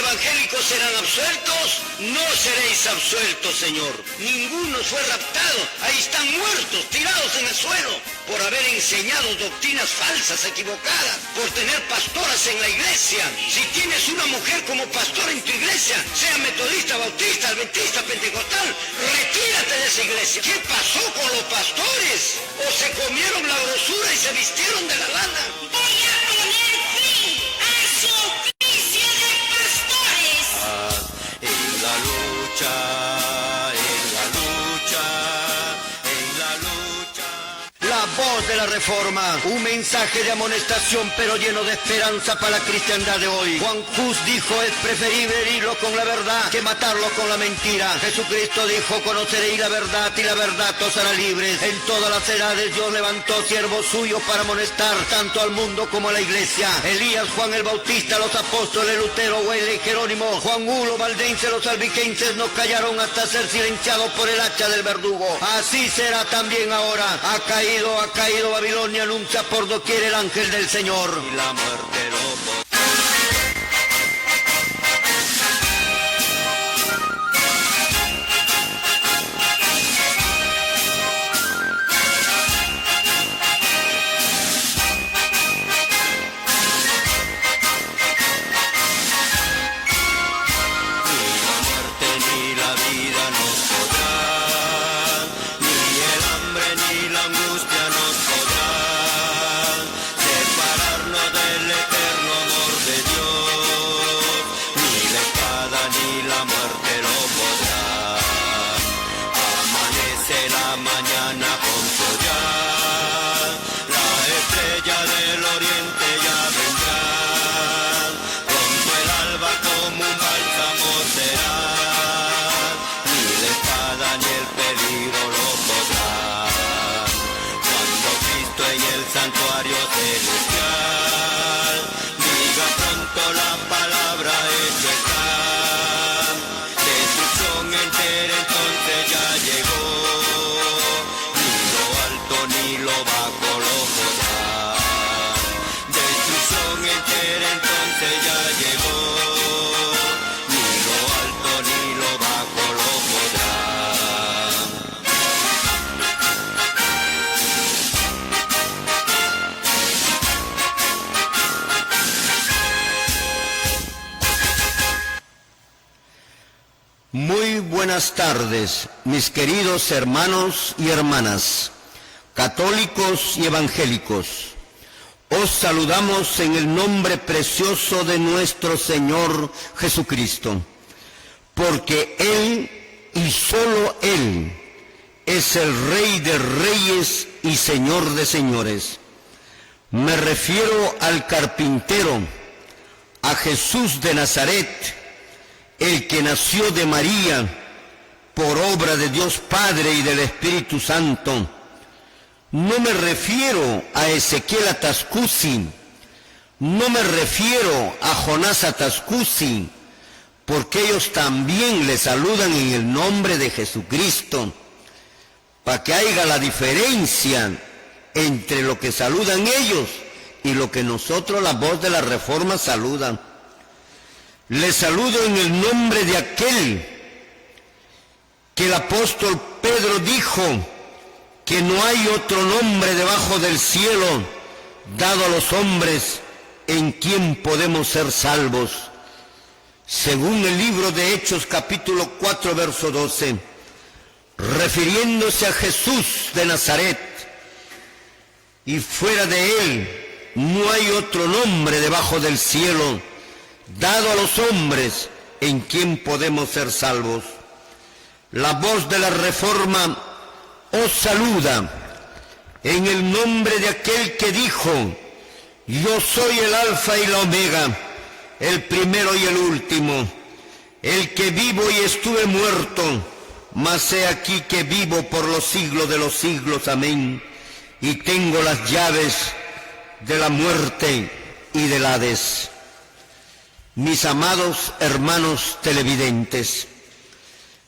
evangélicos serán absueltos, no seréis absueltos, Señor. Ninguno fue raptado, ahí están muertos, tirados en el suelo, por haber enseñado doctrinas falsas, equivocadas, por tener pastoras en la iglesia. Si tienes una mujer como pastora en tu iglesia, sea metodista, bautista, adventista, pentecostal, retírate de esa iglesia. ¿Qué pasó con los pastores? ¿O se comieron la grosura y se vistieron de la lana? Voy a poner fin a su oficio de pastores. En la lucha, en la lucha, en la lucha. La voz de la Reforma, un mensaje de amonestación pero lleno de esperanza para la cristiandad de hoy. Juan Hus dijo, es preferible herirlo con la verdad que matarlo con la mentira. Jesucristo dijo, conoceréis la verdad y la verdad os hará libres. En todas las edades Dios levantó siervos suyos para amonestar tanto al mundo como a la iglesia. Elías, Juan el Bautista, los apóstoles Lutero, Wesley, Jerónimo, Juan Hulo, Valdense, los albigenses no callaron hasta ser silenciados por el hacha del verdugo. Así será también ahora. Ha caído Babilonia, anuncia por doquier el ángel del Señor. Y la muerte lo santuario celestial, diga pronto la palabra hecho está. Destrucción entera entonces ya llegó, ni lo alto ni lo bajo lo podrá. Destrucción entera entonces ya llegó, ni lo alto ni lo bajo lo podrá. Muy buenas tardes, mis queridos hermanos y hermanas, católicos y evangélicos. Os saludamos en el nombre precioso de nuestro Señor Jesucristo, porque Él y solo Él es el Rey de Reyes y Señor de Señores. Me refiero al carpintero, a Jesús de Nazaret, el que nació de María por obra de Dios Padre y del Espíritu Santo. No me refiero a Ezequiel Atascusi, no me refiero a Jonás Atascusi, porque ellos también le saludan en el nombre de Jesucristo, para que haya la diferencia entre lo que saludan ellos y lo que nosotros, la voz de la Reforma, saludan. Les saludo en el nombre de aquel que el apóstol Pedro dijo que no hay otro nombre debajo del cielo dado a los hombres en quien podemos ser salvos. Según el libro de Hechos capítulo 4 verso 12, refiriéndose a Jesús de Nazaret, y fuera de él no hay otro nombre debajo del cielo dado a los hombres en quien podemos ser salvos. La voz de la Reforma os saluda en el nombre de aquel que dijo, yo soy el alfa y la omega, el primero y el último, el que vivo y estuve muerto, mas he aquí que vivo por los siglos de los siglos, amén, y tengo las llaves de la muerte y del Hades. Mis amados hermanos televidentes,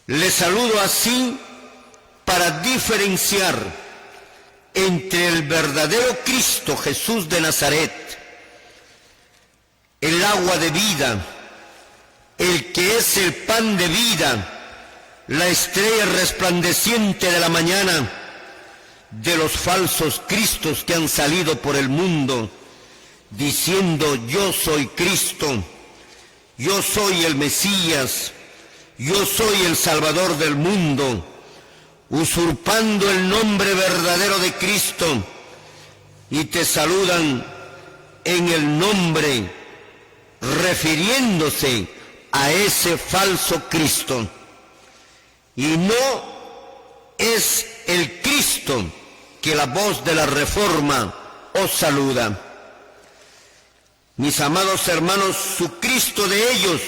les saludo así para diferenciar entre el verdadero Cristo Jesús de Nazaret, el agua de vida, que es el pan de vida, la estrella resplandeciente de la mañana, de los falsos cristos que han salido por el mundo, diciendo: yo soy Cristo, yo soy el Mesías, yo soy el Salvador del mundo, usurpando el nombre verdadero de Cristo, y te saludan en el nombre refiriéndose a ese falso Cristo. Y no es el Cristo que la voz de la Reforma os saluda. Mis amados hermanos, su Cristo de ellos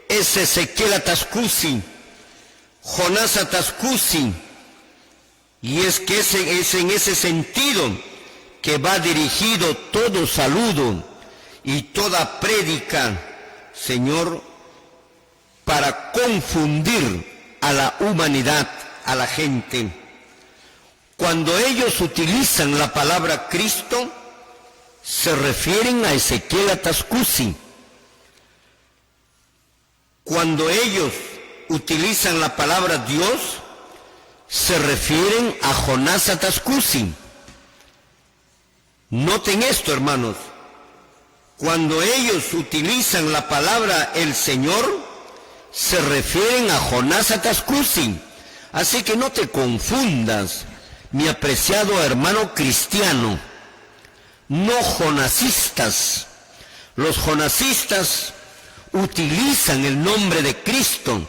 es Ezequiel Atascusi, Jonás Atascusi, y es que es en ese sentido que va dirigido todo saludo y toda prédica, Señor, para confundir a la humanidad, a la gente. Cuando ellos utilizan la palabra Cristo, se refieren a Ezequiel Atascusi. Cuando ellos utilizan la palabra Dios, se refieren a Jonás Atascusi. Noten esto, hermanos. Cuando ellos utilizan la palabra el Señor, se refieren a Jonás Atascusi. Así que no te confundas, mi apreciado hermano cristiano. No jonasistas. Los jonasistas utilizan el nombre de Cristo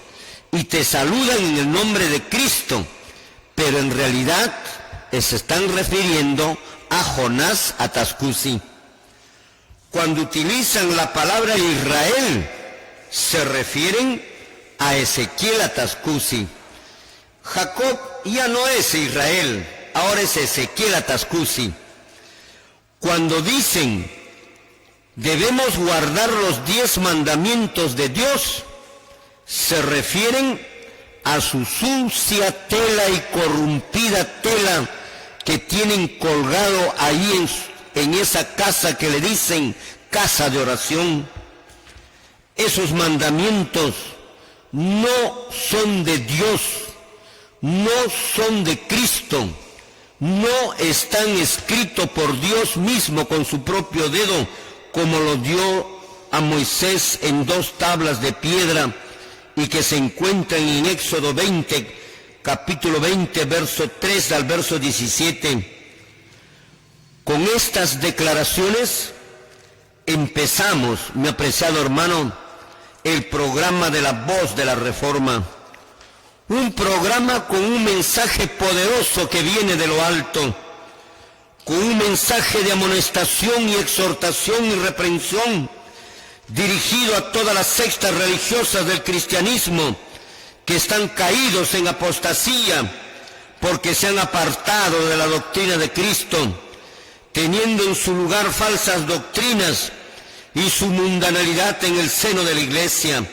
y te saludan en el nombre de Cristo, pero en realidad se están refiriendo a Jonás Atascusi. Cuando utilizan la palabra Israel, se refieren a Ezequiel Atascusi. Jacob ya no es Israel, ahora es Ezequiel Atascusi. Cuando dicen debemos guardar los 10 mandamientos de Dios, se refieren a su sucia tela y corrompida tela que tienen colgado ahí en esa casa que le dicen casa de oración. Esos mandamientos no son de Dios, no son de Cristo, no están escritos por Dios mismo con su propio dedo, como lo dio a Moisés en 2 tablas de piedra y que se encuentran en Éxodo 20, capítulo 20, verso 3 al verso 17. Con estas declaraciones empezamos, mi apreciado hermano, el programa de la voz de la Reforma. Un programa con un mensaje poderoso que viene de lo alto, con un mensaje de amonestación y exhortación y reprensión dirigido a todas las sectas religiosas del cristianismo que están caídos en apostasía porque se han apartado de la doctrina de Cristo, teniendo en su lugar falsas doctrinas y su mundanalidad en el seno de la iglesia,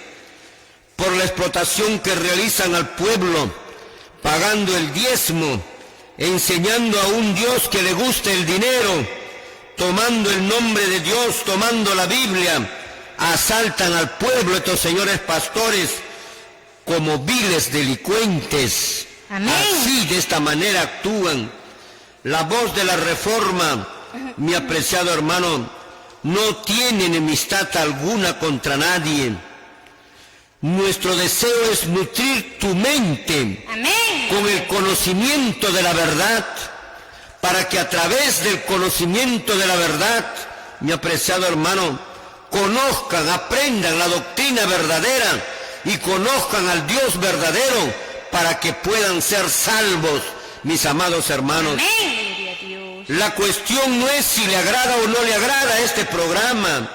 por la explotación que realizan al pueblo, pagando el diezmo, enseñando a un Dios que le gusta el dinero, tomando el nombre de Dios, tomando la Biblia, asaltan al pueblo estos señores pastores como viles delincuentes. Amén. Así, de esta manera actúan. La voz de la Reforma, mi apreciado hermano, no tiene enemistad alguna contra nadie. Nuestro deseo es nutrir tu mente Amén. con el conocimiento de la verdad, para que a través del conocimiento de la verdad, mi apreciado hermano, conozcan, aprendan la doctrina verdadera y conozcan al Dios verdadero para que puedan ser salvos, mis amados hermanos. Amén. Gloria a Dios. La cuestión no es si le agrada o no le agrada este programa,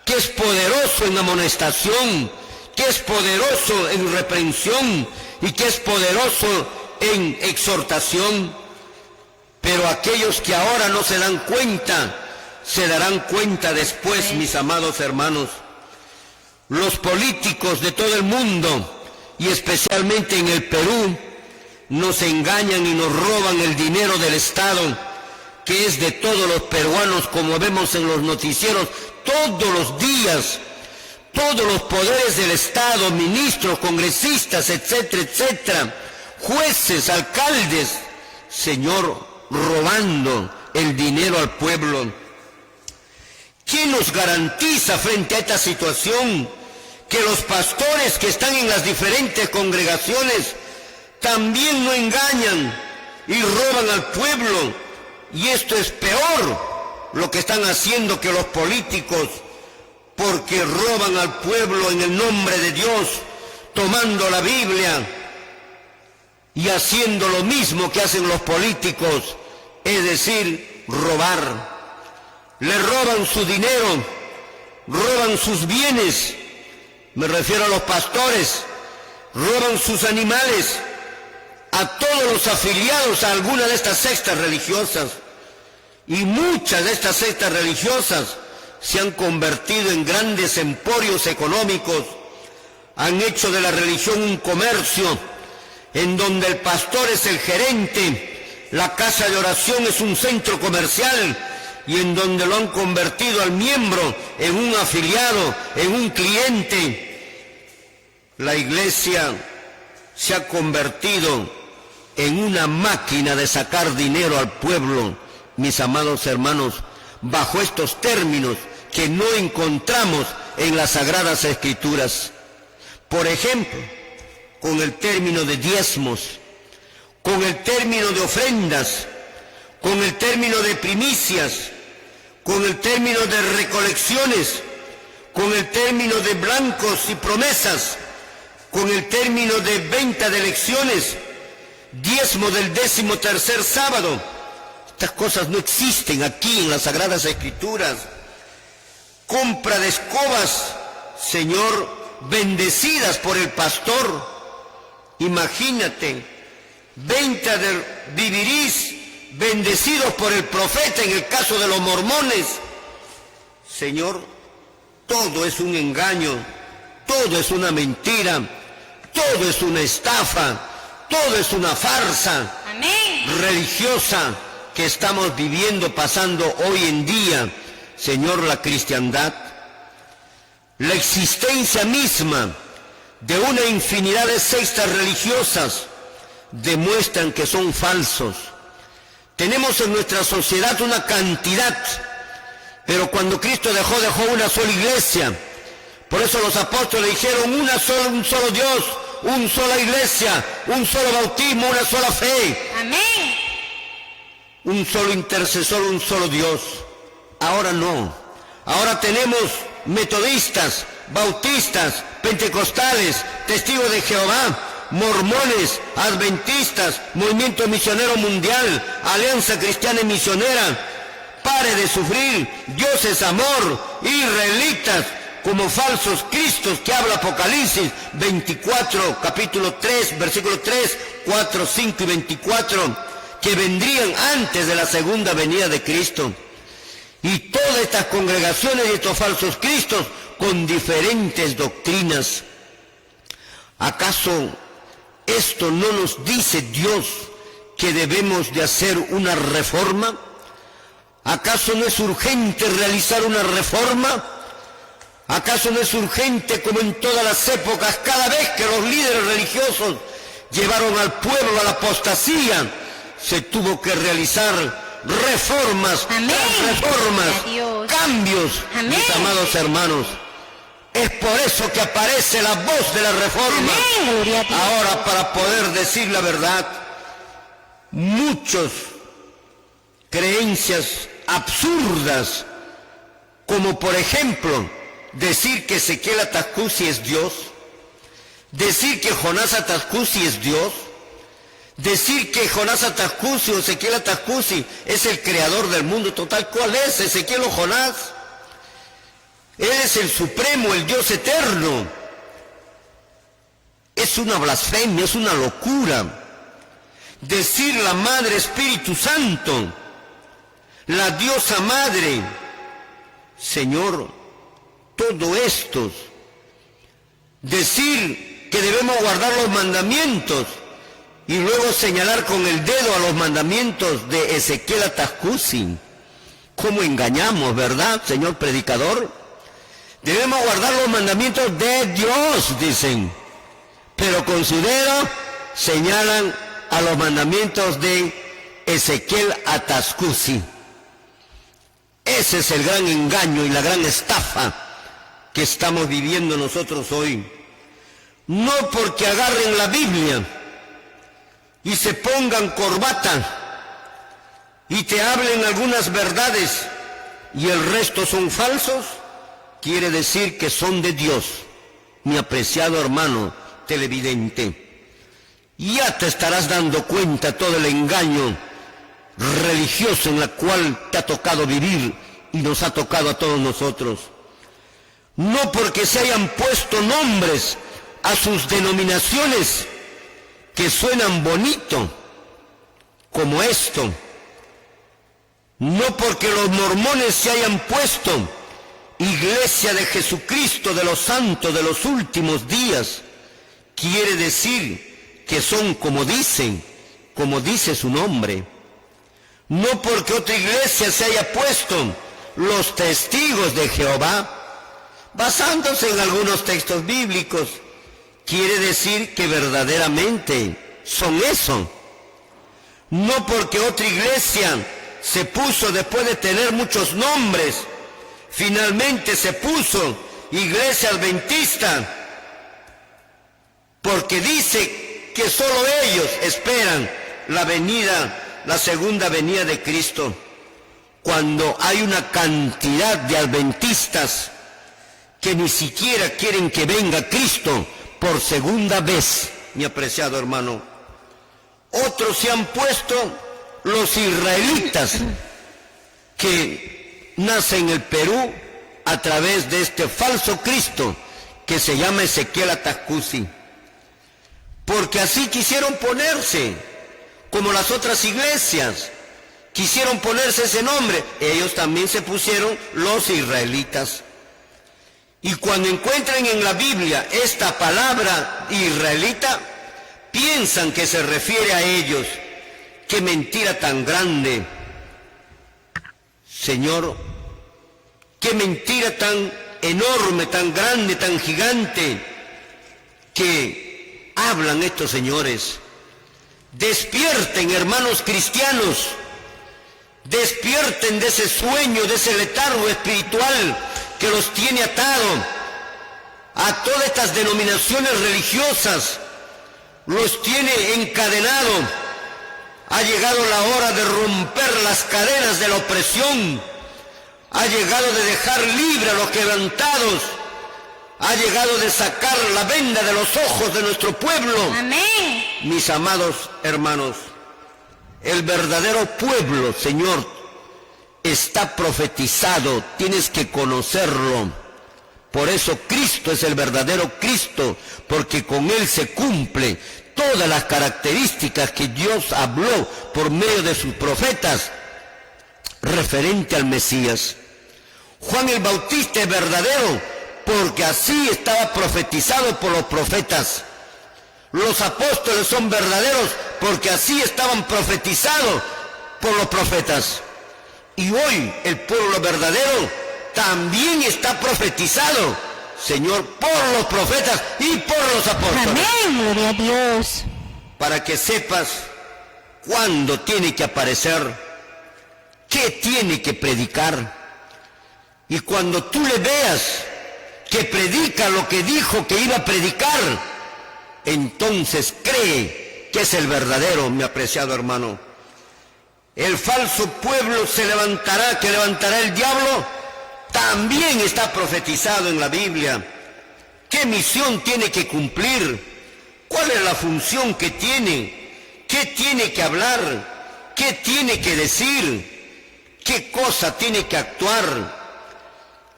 que es poderoso en amonestación, que es poderoso en reprensión y que es poderoso en exhortación. Pero aquellos que ahora no se dan cuenta, se darán cuenta después, mis amados hermanos. Los políticos de todo el mundo, y especialmente en el Perú, nos engañan y nos roban el dinero del Estado, que es de todos los peruanos, como vemos en los noticieros todos los días. todos los poderes del Estado, ministros, congresistas, etcétera, etcétera, jueces, alcaldes, Señor, robando el dinero al pueblo. ¿Quién nos garantiza frente a esta situación que los pastores que están en las diferentes congregaciones también no engañan y roban al pueblo? Y esto es peor lo que están haciendo que los políticos, porque roban al pueblo en el nombre de Dios, tomando la Biblia y haciendo lo mismo que hacen los políticos, es decir, robar. Le roban su dinero, roban sus bienes, me refiero a los pastores, roban sus animales, a todos los afiliados a alguna de estas sectas religiosas. Y muchas de estas sectas religiosas se han convertido en grandes emporios económicos, han hecho de la religión un comercio, en donde el pastor es el gerente, la casa de oración es un centro comercial, y en donde lo han convertido al miembro en un afiliado, en un cliente. La iglesia se ha convertido en una máquina de sacar dinero al pueblo, mis amados hermanos, bajo estos términos que no encontramos en las Sagradas Escrituras. Por ejemplo, con el término de diezmos, con el término de ofrendas, con el término de primicias, con el término de recolecciones, con el término de blancos y promesas, con el término de venta de lecciones, diezmo del 13º sábado. Estas cosas no existen aquí en las Sagradas Escrituras. Compra de escobas, Señor, bendecidas por el pastor. Imagínate, venta de vivirís, bendecidos por el profeta en el caso de los mormones. Señor, todo es un engaño, todo es una mentira, todo es una estafa, todo es una farsa religiosa que estamos viviendo, pasando hoy en día, Señor, la cristiandad. La existencia misma de una infinidad de sectas religiosas demuestran que son falsos. Tenemos en nuestra sociedad una cantidad, pero cuando Cristo dejó una sola iglesia. Por eso los apóstoles dijeron un solo Dios, una sola iglesia, un solo bautismo, una sola fe. Amén. Un solo intercesor, un solo Dios. Ahora no. Ahora tenemos metodistas, bautistas, pentecostales, testigos de Jehová, mormones, adventistas, movimiento misionero mundial, alianza cristiana y misionera. Pare de sufrir, Dios es amor, israelitas como falsos cristos que habla Apocalipsis 24, capítulo 3, versículo 3, 4, 5 y 24, que vendrían antes de la segunda venida de Cristo. Y todas estas congregaciones y estos falsos cristos con diferentes doctrinas. ¿Acaso esto no nos dice Dios que debemos de hacer una reforma? ¿Acaso no es urgente realizar una reforma? ¿Acaso no es urgente, como en todas las épocas, cada vez que los líderes religiosos llevaron al pueblo a la apostasía, se tuvo que realizar reformas, cambios? Amén. Mis amados hermanos, es por eso que aparece la voz de la reforma. Amén. Gloria a Dios. Ahora, para poder decir la verdad, muchos creencias absurdas, como por ejemplo decir que Ezequiel Atascusi es Dios, decir que Jonás Atascusi es Dios, decir que Jonás Atascusi o Ezequiel Atascusi es el creador del mundo total. ¿Cuál es, Ezequiel o Jonás? Él es el supremo, el Dios eterno. Es una blasfemia, es una locura. Decir la Madre Espíritu Santo, la Diosa Madre, Señor, todo esto. Decir que debemos guardar los mandamientos y luego señalar con el dedo a los mandamientos de Ezequiel Atascusi. ¿Cómo engañamos, verdad, señor predicador? Debemos guardar los mandamientos de Dios, dicen. Pero considero, señalan a los mandamientos de Ezequiel Atascusi. Ese es el gran engaño y la gran estafa que estamos viviendo nosotros hoy. No porque agarren la Biblia y se pongan corbata y te hablen algunas verdades y el resto son falsos, quiere decir que son de Dios, mi apreciado hermano televidente. Ya te estarás dando cuenta todo el engaño religioso en la cual te ha tocado vivir y nos ha tocado a todos nosotros. No porque se hayan puesto nombres a sus denominaciones que suenan bonito, como esto. No porque los mormones se hayan puesto Iglesia de Jesucristo de los Santos de los Últimos Días, quiere decir que son como dicen, como dice su nombre. No porque otra iglesia se haya puesto los Testigos de Jehová, basándose en algunos textos bíblicos, quiere decir que verdaderamente son eso. No porque otra iglesia se puso después de tener muchos nombres, finalmente se puso Iglesia Adventista, porque dice que solo ellos esperan la segunda venida de Cristo, cuando hay una cantidad de adventistas que ni siquiera quieren que venga Cristo por segunda vez, mi apreciado hermano. Otros se han puesto los israelitas, que nacen en el Perú a través de este falso Cristo que se llama Ezequiel Atascusi, porque así quisieron ponerse, como las otras iglesias quisieron ponerse ese nombre. Ellos también se pusieron los israelitas. Y cuando encuentran en la Biblia esta palabra israelita, piensan que se refiere a ellos. ¡Qué mentira tan grande! Señor, qué mentira tan enorme, tan grande, tan gigante que hablan estos señores. Despierten, hermanos cristianos, despierten de ese sueño, de ese letargo espiritual que los tiene atado a todas estas denominaciones religiosas, los tiene encadenado. Ha llegado la hora de romper las cadenas de la opresión, ha llegado de dejar libre a los quebrantados, ha llegado de sacar la venda de los ojos de nuestro pueblo. Amén. Mis amados hermanos, el verdadero pueblo, Señor, está profetizado, tienes que conocerlo. Por eso Cristo es el verdadero Cristo, porque con Él se cumple todas las características que Dios habló por medio de sus profetas referente al Mesías. Juan el Bautista es verdadero porque así estaba profetizado por los profetas. Los apóstoles son verdaderos porque así estaban profetizados por los profetas. Y hoy el pueblo verdadero también está profetizado, Señor, por los profetas y por los apóstoles. Amén, gloria a Dios. Para que sepas cuándo tiene que aparecer, qué tiene que predicar. Y cuando tú le veas que predica lo que dijo que iba a predicar, entonces cree que es el verdadero, mi apreciado hermano. El falso pueblo se levantará, que levantará el diablo, también está profetizado en la Biblia. ¿Qué misión tiene que cumplir? ¿Cuál es la función que tiene? ¿Qué tiene que hablar? ¿Qué tiene que decir? ¿Qué cosa tiene que actuar?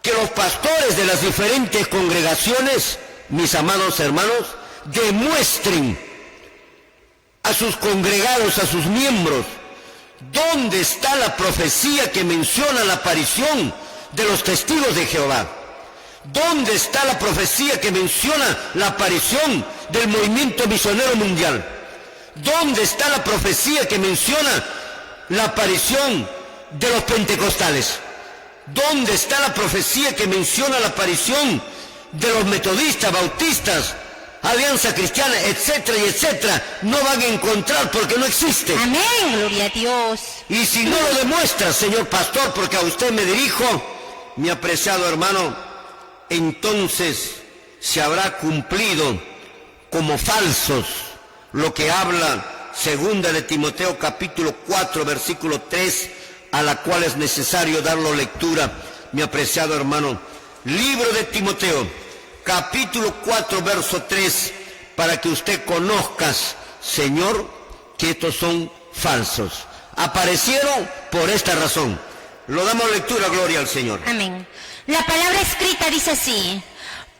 Que los pastores de las diferentes congregaciones, mis amados hermanos, demuestren a sus congregados, a sus miembros, dónde está la profecía que menciona la aparición de los testigos de Jehová. ¿Dónde está la profecía que menciona la aparición del movimiento misionero mundial? ¿Dónde está la profecía que menciona la aparición de los pentecostales? ¿Dónde está la profecía que menciona la aparición de los metodistas, bautistas, Alianza Cristiana, etcétera y etcétera? No van a encontrar porque no existe. Amén, gloria a Dios. Y si no lo demuestra, señor pastor, porque a usted me dirijo, mi apreciado hermano, entonces se habrá cumplido como falsos lo que habla segunda de Timoteo capítulo 4 versículo 3, a la cual es necesario darlo lectura, mi apreciado hermano. Libro de Timoteo capítulo 4 verso 3, para que usted conozca, Señor, que estos son falsos. Aparecieron por esta razón. Lo damos lectura, gloria al Señor. Amén. La palabra escrita dice así: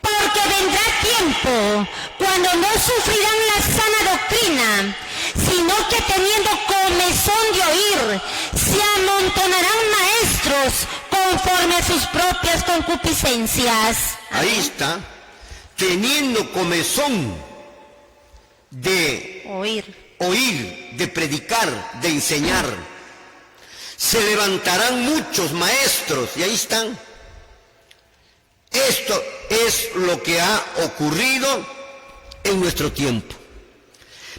porque vendrá tiempo cuando no sufrirán la sana doctrina, sino que teniendo comezón de oír, se amontonarán maestros conforme a sus propias concupiscencias. Ahí está, teniendo comezón de oír, de predicar, de enseñar. Se levantarán muchos maestros, y ahí están. Esto es lo que ha ocurrido en nuestro tiempo.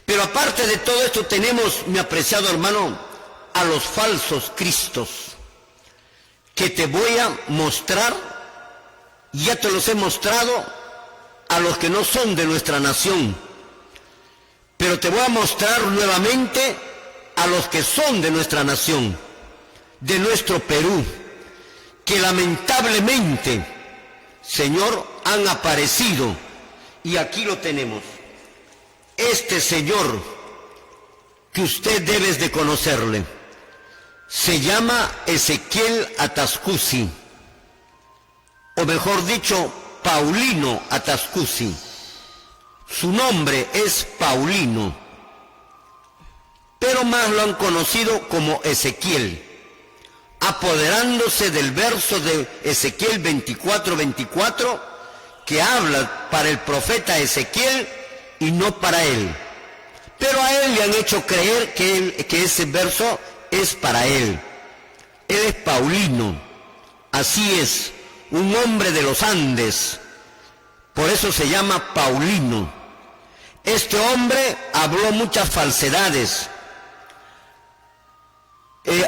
Pero aparte de todo esto tenemos, mi apreciado hermano, a los falsos cristos, que te voy a mostrar, ya te los he mostrado a los que no son de nuestra nación, pero te voy a mostrar nuevamente a los que son de nuestra nación, de nuestro Perú, que lamentablemente, Señor, han aparecido, y aquí lo tenemos. Este señor, que usted debes de conocerle, se llama Ezequiel Atascusi, o mejor dicho, Paulino Atascusi. Su nombre es Paulino, pero más lo han conocido como Ezequiel, apoderándose del verso de Ezequiel 24:24, que habla para el profeta Ezequiel y no para él. Pero a él le han hecho creer que ese verso es para él. Él es Paulino, así es, un hombre de los Andes, por eso se llama Paulino. Este hombre habló muchas falsedades.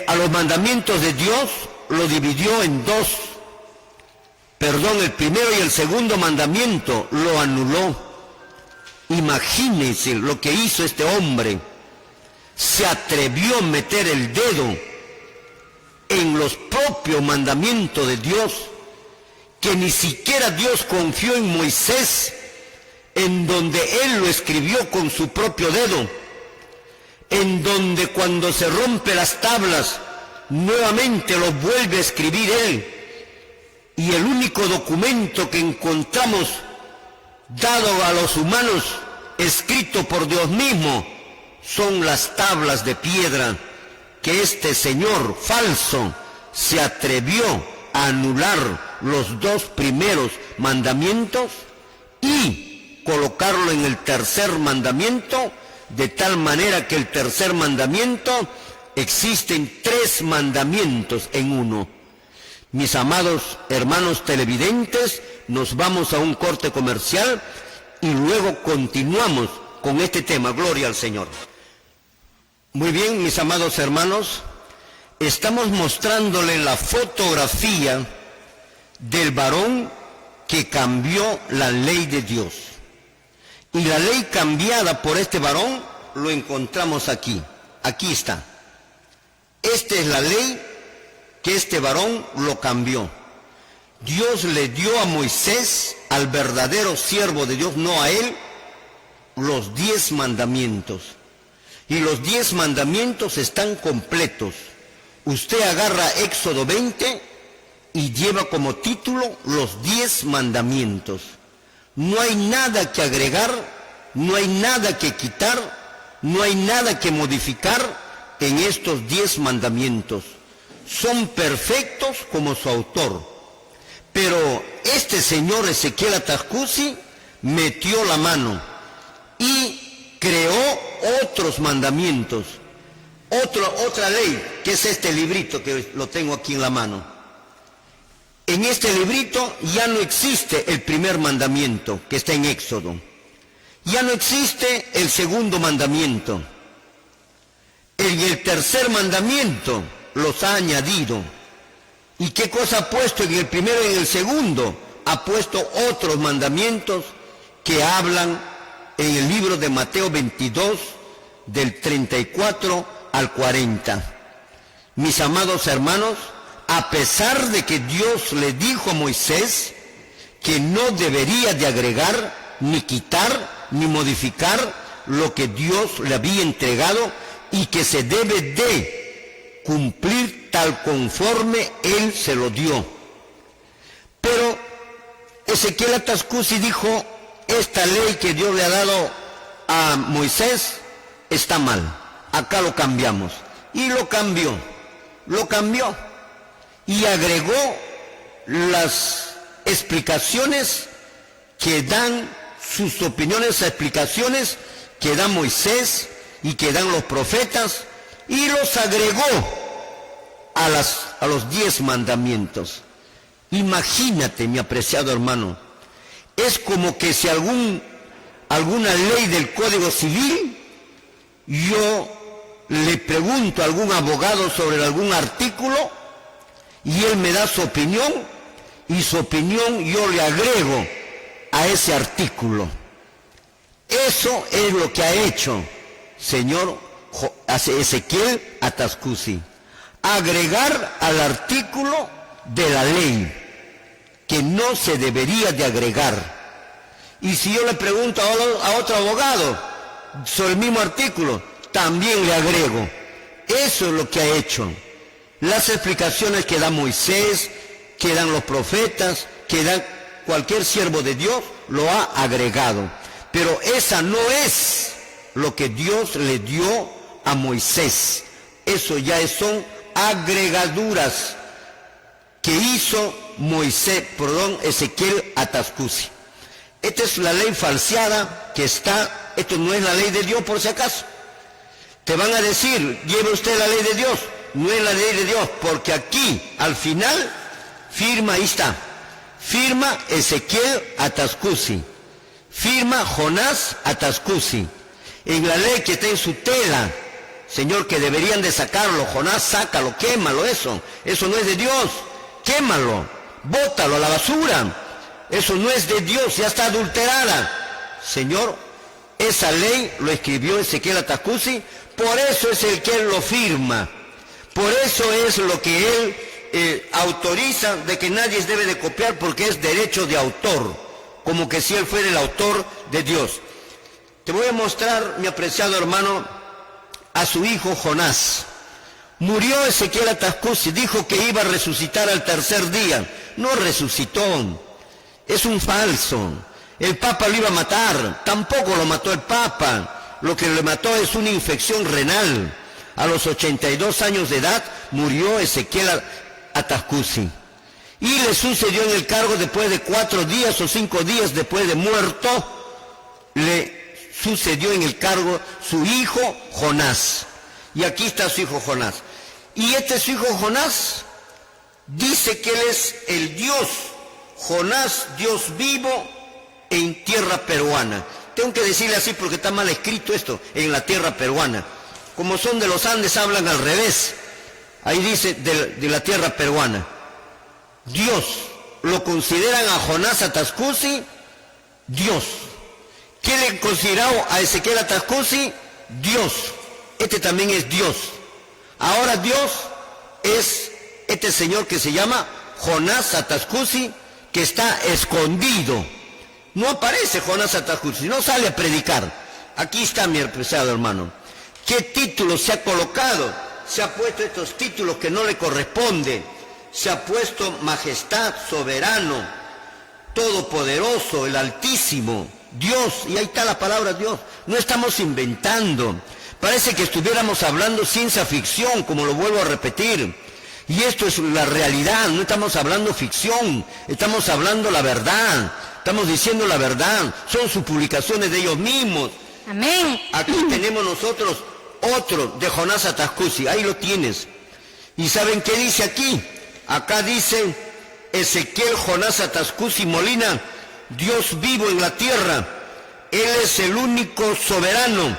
A los mandamientos de Dios lo dividió en dos. El primero y el segundo mandamiento lo anuló. Imagínense lo que hizo este hombre. Se atrevió a meter el dedo en los propios mandamientos de Dios, que ni siquiera Dios confió en Moisés, en donde él lo escribió con su propio dedo, en donde cuando se rompe las tablas, nuevamente los vuelve a escribir él. Y el único documento que encontramos dado a los humanos, escrito por Dios mismo, son las tablas de piedra, que este señor falso se atrevió a anular los dos primeros mandamientos y colocarlo en el tercer mandamiento, de tal manera que el tercer mandamiento, existen tres mandamientos en uno. Mis amados hermanos televidentes, nos vamos a un corte comercial y luego continuamos con este tema. Gloria al Señor. Muy bien, mis amados hermanos, estamos mostrándole la fotografía del varón que cambió la ley de Dios. Y la ley cambiada por este varón lo encontramos aquí. Aquí está. Esta es la ley que este varón lo cambió. Dios le dio a Moisés, al verdadero siervo de Dios, no a él, los 10 mandamientos. Y los 10 mandamientos están completos. Usted agarra Éxodo 20 y lleva como título los 10 mandamientos. No hay nada que agregar, no hay nada que quitar, no hay nada que modificar en estos 10 mandamientos. Son perfectos como su autor. Pero este señor Ezequiel Atascusi metió la mano y creó otros mandamientos, otra ley, que es este librito que lo tengo aquí en la mano. En este librito ya no existe el primer mandamiento que está en Éxodo. Ya no existe el segundo mandamiento. En el tercer mandamiento los ha añadido. ¿Y qué cosa ha puesto en el primero y en el segundo? Ha puesto otros mandamientos que hablan en el libro de Mateo 22, del 34 al 40. Mis amados hermanos, a pesar de que Dios le dijo a Moisés que no debería de agregar, ni quitar, ni modificar lo que Dios le había entregado y que se debe de cumplir tal conforme Él se lo dio. Pero Ezequiel Atascusi dijo, esta ley que Dios le ha dado a Moisés está mal, acá lo cambiamos. Y lo cambió y agregó las explicaciones que dan, sus opiniones, explicaciones que da Moisés y que dan los profetas, y los agregó a los 10 mandamientos. Imagínate, mi apreciado hermano, es como que si alguna ley del Código Civil, yo le pregunto a algún abogado sobre algún artículo y él me da su opinión, y su opinión yo le agrego a ese artículo. Eso es lo que ha hecho señor Ezequiel Atascusi, agregar al artículo de la ley que no se debería de agregar. Y si yo le pregunto a otro abogado sobre el mismo artículo, también le agrego. Eso es lo que ha hecho. Las explicaciones que da Moisés, que dan los profetas, que dan cualquier siervo de Dios, lo ha agregado. Pero esa no es lo que Dios le dio a Moisés. Eso ya son agregaduras que hizo Ezequiel Atascusi. Esta es la ley falseada que está, esto no es la ley de Dios por si acaso. Te van a decir, lleve usted la ley de Dios. No es la ley de Dios, porque aquí, al final, firma, ahí está, firma Ezequiel Atascusi, firma Jonás Atascusi. En la ley que está en su tela, Señor, que deberían de sacarlo, Jonás, sácalo, quémalo, eso no es de Dios, quémalo, bótalo a la basura, eso no es de Dios, ya está adulterada. Señor, esa ley lo escribió Ezequiel Atascusi, por eso es el que él lo firma, por eso es lo que él autoriza de que nadie debe de copiar, porque es derecho de autor, como que si él fuera el autor de Dios. Te voy a mostrar, mi apreciado hermano, a su hijo Jonás. Murió Ezequiel Atascusi, dijo que iba a resucitar al tercer día, no resucitó, es un falso. El Papa lo iba a matar, tampoco lo mató el Papa. Lo que le mató es una infección renal. A los 82 años de edad murió Ezequiel Atascusi. Y le sucedió en el cargo después de 4 días o 5 días después de muerto, le sucedió en el cargo su hijo Jonás. Y aquí está su hijo Jonás. Y su hijo Jonás dice que él es el Dios, Jonás, Dios vivo en tierra peruana. Tengo que decirle así porque está mal escrito esto, en la tierra peruana. Como son de los Andes, hablan al revés. Ahí dice de la tierra peruana. Dios, lo consideran a Jonás Atascusi Dios. ¿Qué le consideraron a Ezequiel Atascusi? Dios. Este también es Dios. Ahora Dios es este señor que se llama Jonás Atascusi, que está escondido. No aparece Jonás Atascusi, no sale a predicar. Aquí está, mi apreciado hermano. ¿Qué título se ha colocado? Se ha puesto estos títulos que no le corresponden. Se ha puesto majestad, soberano, todopoderoso, el Altísimo, Dios. Y ahí está la palabra Dios. No estamos inventando. Parece que estuviéramos hablando ciencia ficción, como lo vuelvo a repetir. Y esto es la realidad, no estamos hablando ficción, estamos hablando la verdad. Estamos diciendo la verdad, son sus publicaciones de ellos mismos. Amén. Aquí tenemos nosotros otro de Jonás Atascusi, ahí lo tienes. ¿Y saben qué dice aquí? Acá dice, Ezequiel Jonás Atascusi Molina, Dios vivo en la tierra. Él es el único soberano,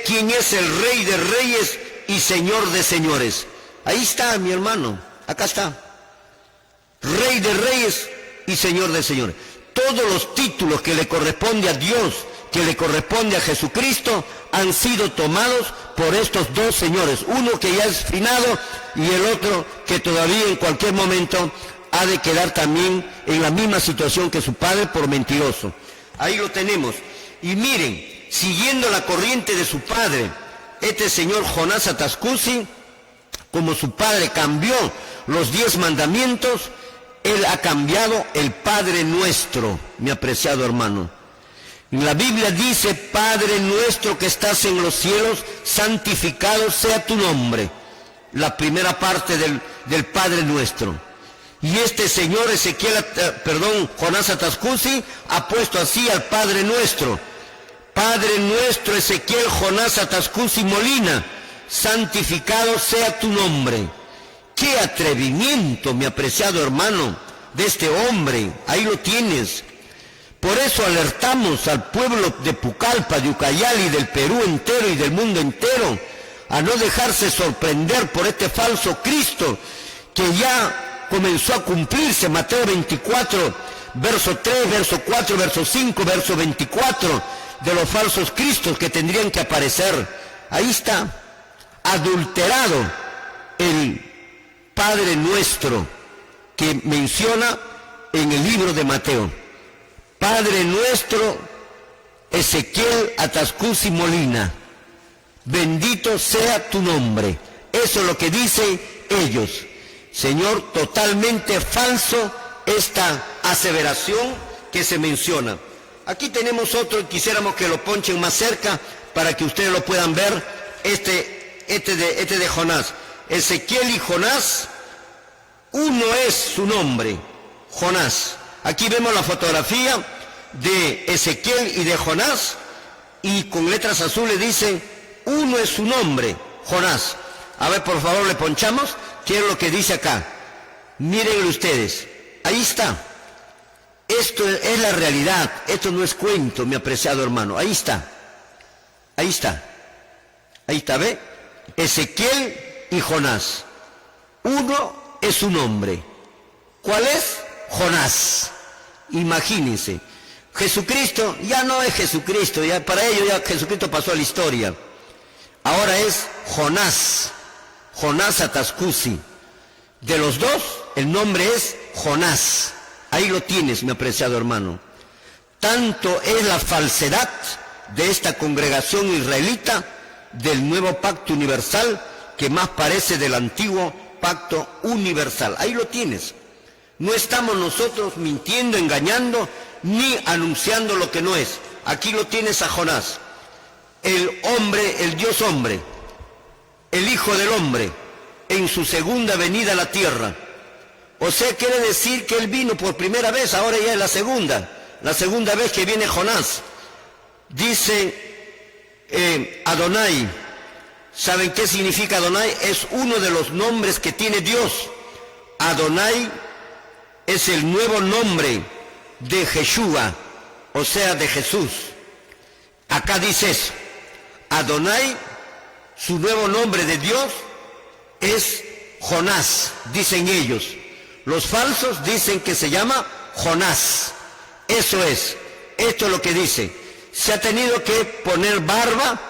quien es el Rey de Reyes y Señor de Señores. Ahí está, mi hermano, acá está. Rey de Reyes y Señor de Señores. Todos los títulos que le corresponde a Dios, que le corresponde a Jesucristo, han sido tomados por estos dos señores. Uno que ya es finado y el otro que todavía en cualquier momento ha de quedar también en la misma situación que su padre por mentiroso. Ahí lo tenemos. Y miren, siguiendo la corriente de su padre, este señor Jonás Atascusi, como su padre cambió los 10 mandamientos, él ha cambiado el Padre Nuestro, mi apreciado hermano. La Biblia dice: Padre nuestro que estás en los cielos, santificado sea tu nombre. La primera parte del Padre Nuestro. Y este señor Jonás Atascusi ha puesto así al Padre Nuestro. Padre nuestro Ezequiel Jonás Atascusi Molina, santificado sea tu nombre. ¡Qué atrevimiento, mi apreciado hermano, de este hombre! Ahí lo tienes. Por eso alertamos al pueblo de Pucallpa, de Ucayali, del Perú entero y del mundo entero, a no dejarse sorprender por este falso Cristo, que ya comenzó a cumplirse. Mateo 24, verso 3, verso 4, verso 5, verso 24, de los falsos cristos que tendrían que aparecer. Ahí está, adulterado el Padre Nuestro que menciona en el libro de Mateo. Padre Nuestro Ezequiel Atascusi Molina, bendito sea tu nombre. Eso es lo que dicen ellos. Señor, totalmente falso esta aseveración que se menciona. Aquí tenemos otro y quisiéramos que lo ponchen más cerca para que ustedes lo puedan ver. Este de Jonás. Ezequiel y Jonás, uno es su nombre, Jonás. Aquí vemos la fotografía de Ezequiel y de Jonás, y con letras azules dice: uno es su nombre, Jonás. A ver, por favor, le ponchamos. ¿Qué es lo que dice acá? Mírenlo ustedes. Ahí está. Esto es la realidad. Esto no es cuento, mi apreciado hermano. Ahí está. Ahí está. Ahí está, ¿ve? Ezequiel y Jonás. Uno es su nombre. ¿Cuál es? Jonás. Imagínense. Jesucristo ya no es Jesucristo, ya para ellos ya Jesucristo pasó a la historia. Ahora es Jonás, Jonás Atascusi. De los dos, el nombre es Jonás. Ahí lo tienes, mi apreciado hermano. Tanto es la falsedad de esta congregación israelita del nuevo pacto universal, que más parece del antiguo pacto universal. Ahí lo tienes. No estamos nosotros mintiendo, engañando, ni anunciando lo que no es. Aquí lo tienes a Jonás, el hombre, el Dios hombre, el Hijo del Hombre, en su segunda venida a la tierra. O sea, quiere decir que él vino por primera vez, ahora ya es la segunda vez que viene Jonás. Dice Adonai. ¿Saben qué significa Adonai? Es uno de los nombres que tiene Dios. Adonai es el nuevo nombre de Yeshua, o sea, de Jesús. Acá dice eso. Adonai, su nuevo nombre de Dios, es Jonás, dicen ellos. Los falsos dicen que se llama Jonás. Eso es. Esto es lo que dice. Se ha tenido que poner barba,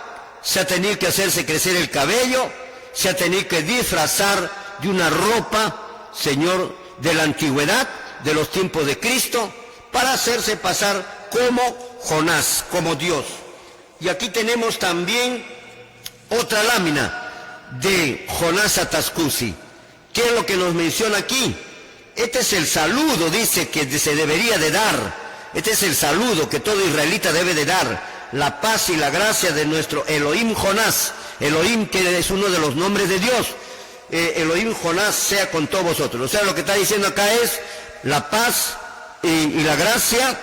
se ha tenido que hacerse crecer el cabello, se ha tenido que disfrazar de una ropa, Señor, de la antigüedad, de los tiempos de Cristo, para hacerse pasar como Jonás, como Dios. Y aquí tenemos también otra lámina de Jonás Atascusi. ¿Qué es lo que nos menciona aquí? Este es el saludo, dice, que se debería de dar. Este es el saludo que todo israelita debe de dar. La paz y la gracia de nuestro Elohim Jonás. Elohim, que es uno de los nombres de Dios. Elohim Jonás sea con todos vosotros. O sea, lo que está diciendo acá es: la paz y la gracia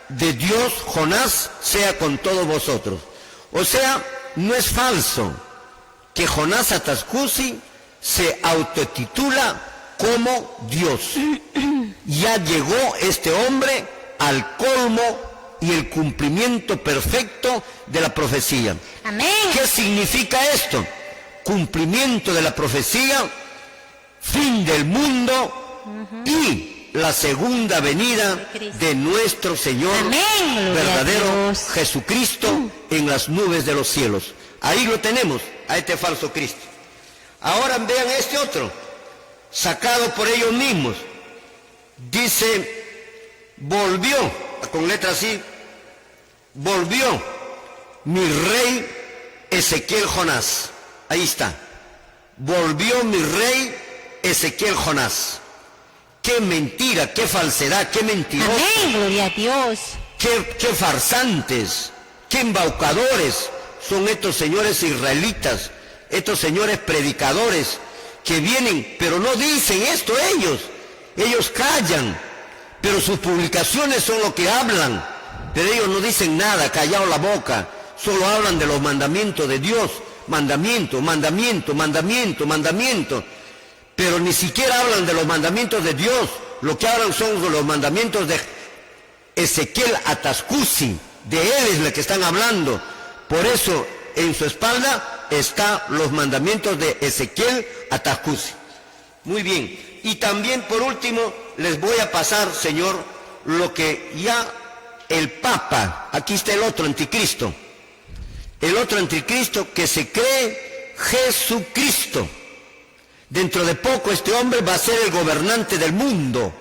de Dios Jonás sea con todos vosotros. O sea, no es falso que Jonás Atascusi se autotitula como Dios. Ya llegó este hombre al colmo y el cumplimiento perfecto de la profecía. Amén. ¿Qué significa esto? Cumplimiento de la profecía, fin del mundo y la segunda venida de nuestro Señor, Amén, gloria verdadero a Dios. Jesucristo, en las nubes de los cielos. Ahí lo tenemos, a este falso Cristo. Ahora vean este otro, sacado por ellos mismos. Dice, volvió, con letra así, volvió mi rey Ezequiel Jonás. Ahí está. Volvió mi rey Ezequiel Jonás. Qué mentira, qué falsedad, qué mentiroso. Amén, gloria a Dios. Qué farsantes, qué embaucadores son estos señores israelitas, estos señores predicadores que vienen, pero no dicen esto ellos. Ellos callan, pero sus publicaciones son lo que hablan. Pero ellos no dicen nada, callado la boca. Solo hablan de los mandamientos de Dios. Mandamiento, mandamiento, mandamiento, mandamiento. Pero ni siquiera hablan de los mandamientos de Dios. Lo que hablan son de los mandamientos de Ezequiel Atascusi. De él es lo que están hablando. Por eso en su espalda están los mandamientos de Ezequiel Atascusi. Muy bien. Y también por último les voy a pasar, Señor, lo que ya el Papa, aquí está el otro anticristo. El otro anticristo que se cree Jesucristo. Dentro de poco este hombre va a ser el gobernante del mundo.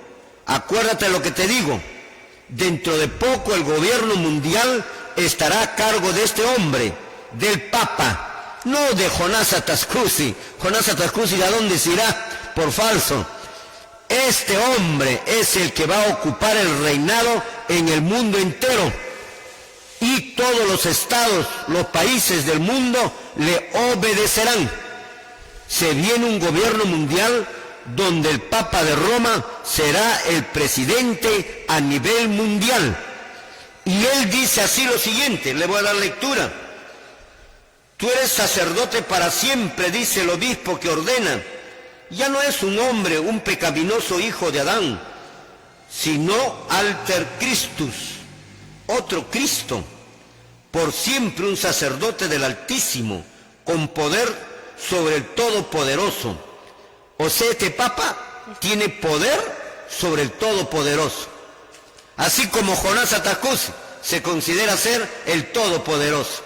Acuérdate lo que te digo. Dentro de poco el gobierno mundial estará a cargo de este hombre, del Papa, no de Jonás Atascusi. Jonás Atascusi, ¿a dónde se irá? Por falso. Este hombre es el que va a ocupar el reinado en el mundo entero. Y todos los estados, los países del mundo le obedecerán. Se viene un gobierno mundial donde el Papa de Roma será el presidente a nivel mundial. Y él dice así lo siguiente, le voy a dar lectura. Tú eres sacerdote para siempre, dice el obispo que ordena. Ya no es un hombre, un pecaminoso hijo de Adán, sino alter Christus, otro Cristo, por siempre un sacerdote del Altísimo, con poder sobre el Todopoderoso. O sea, este Papa tiene poder sobre el Todopoderoso. Así como Jonás Atascusi se considera ser el Todopoderoso.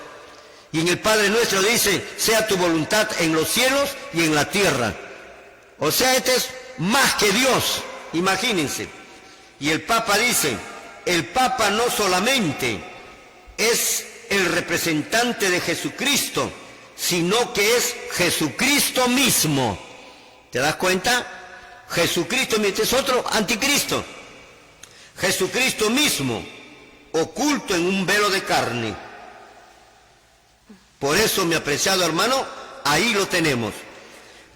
Y en el Padre Nuestro dice, sea tu voluntad en los cielos y en la tierra. O sea, este es más que Dios, imagínense. Y el Papa dice, el Papa no solamente es el representante de Jesucristo, sino que es Jesucristo mismo. ¿Te das cuenta? Jesucristo es otro anticristo. Jesucristo mismo, oculto en un velo de carne. Por eso, mi apreciado hermano, ahí lo tenemos.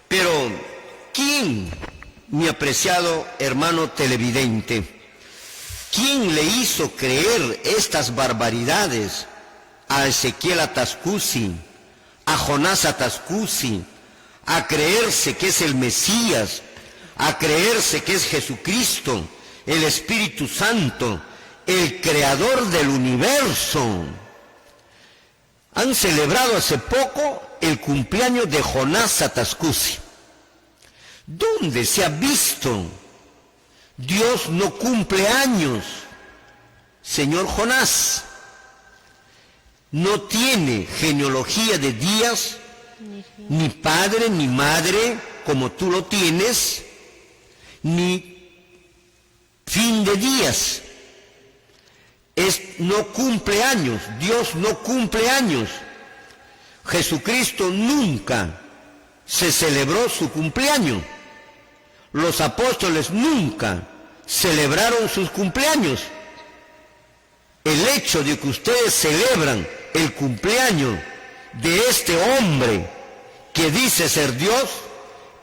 Pero, ¿quién, mi apreciado hermano televidente, quién le hizo creer estas barbaridades a Ezequiel Atascusi, a Jonás Atascusi, a creerse que es el Mesías, a creerse que es Jesucristo, el Espíritu Santo, el creador del universo? Han celebrado hace poco el cumpleaños de Jonás Atascusi. ¿Dónde se ha visto? Dios no cumple años. Señor Jonás, no tiene genealogía de días, ni padre ni madre como tú lo tienes, ni fin de días. No cumple años, Dios no cumple años. Jesucristo nunca se celebró su cumpleaños. Los apóstoles nunca celebraron sus cumpleaños. El hecho de que ustedes celebran el cumpleaños de este hombre que dice ser Dios,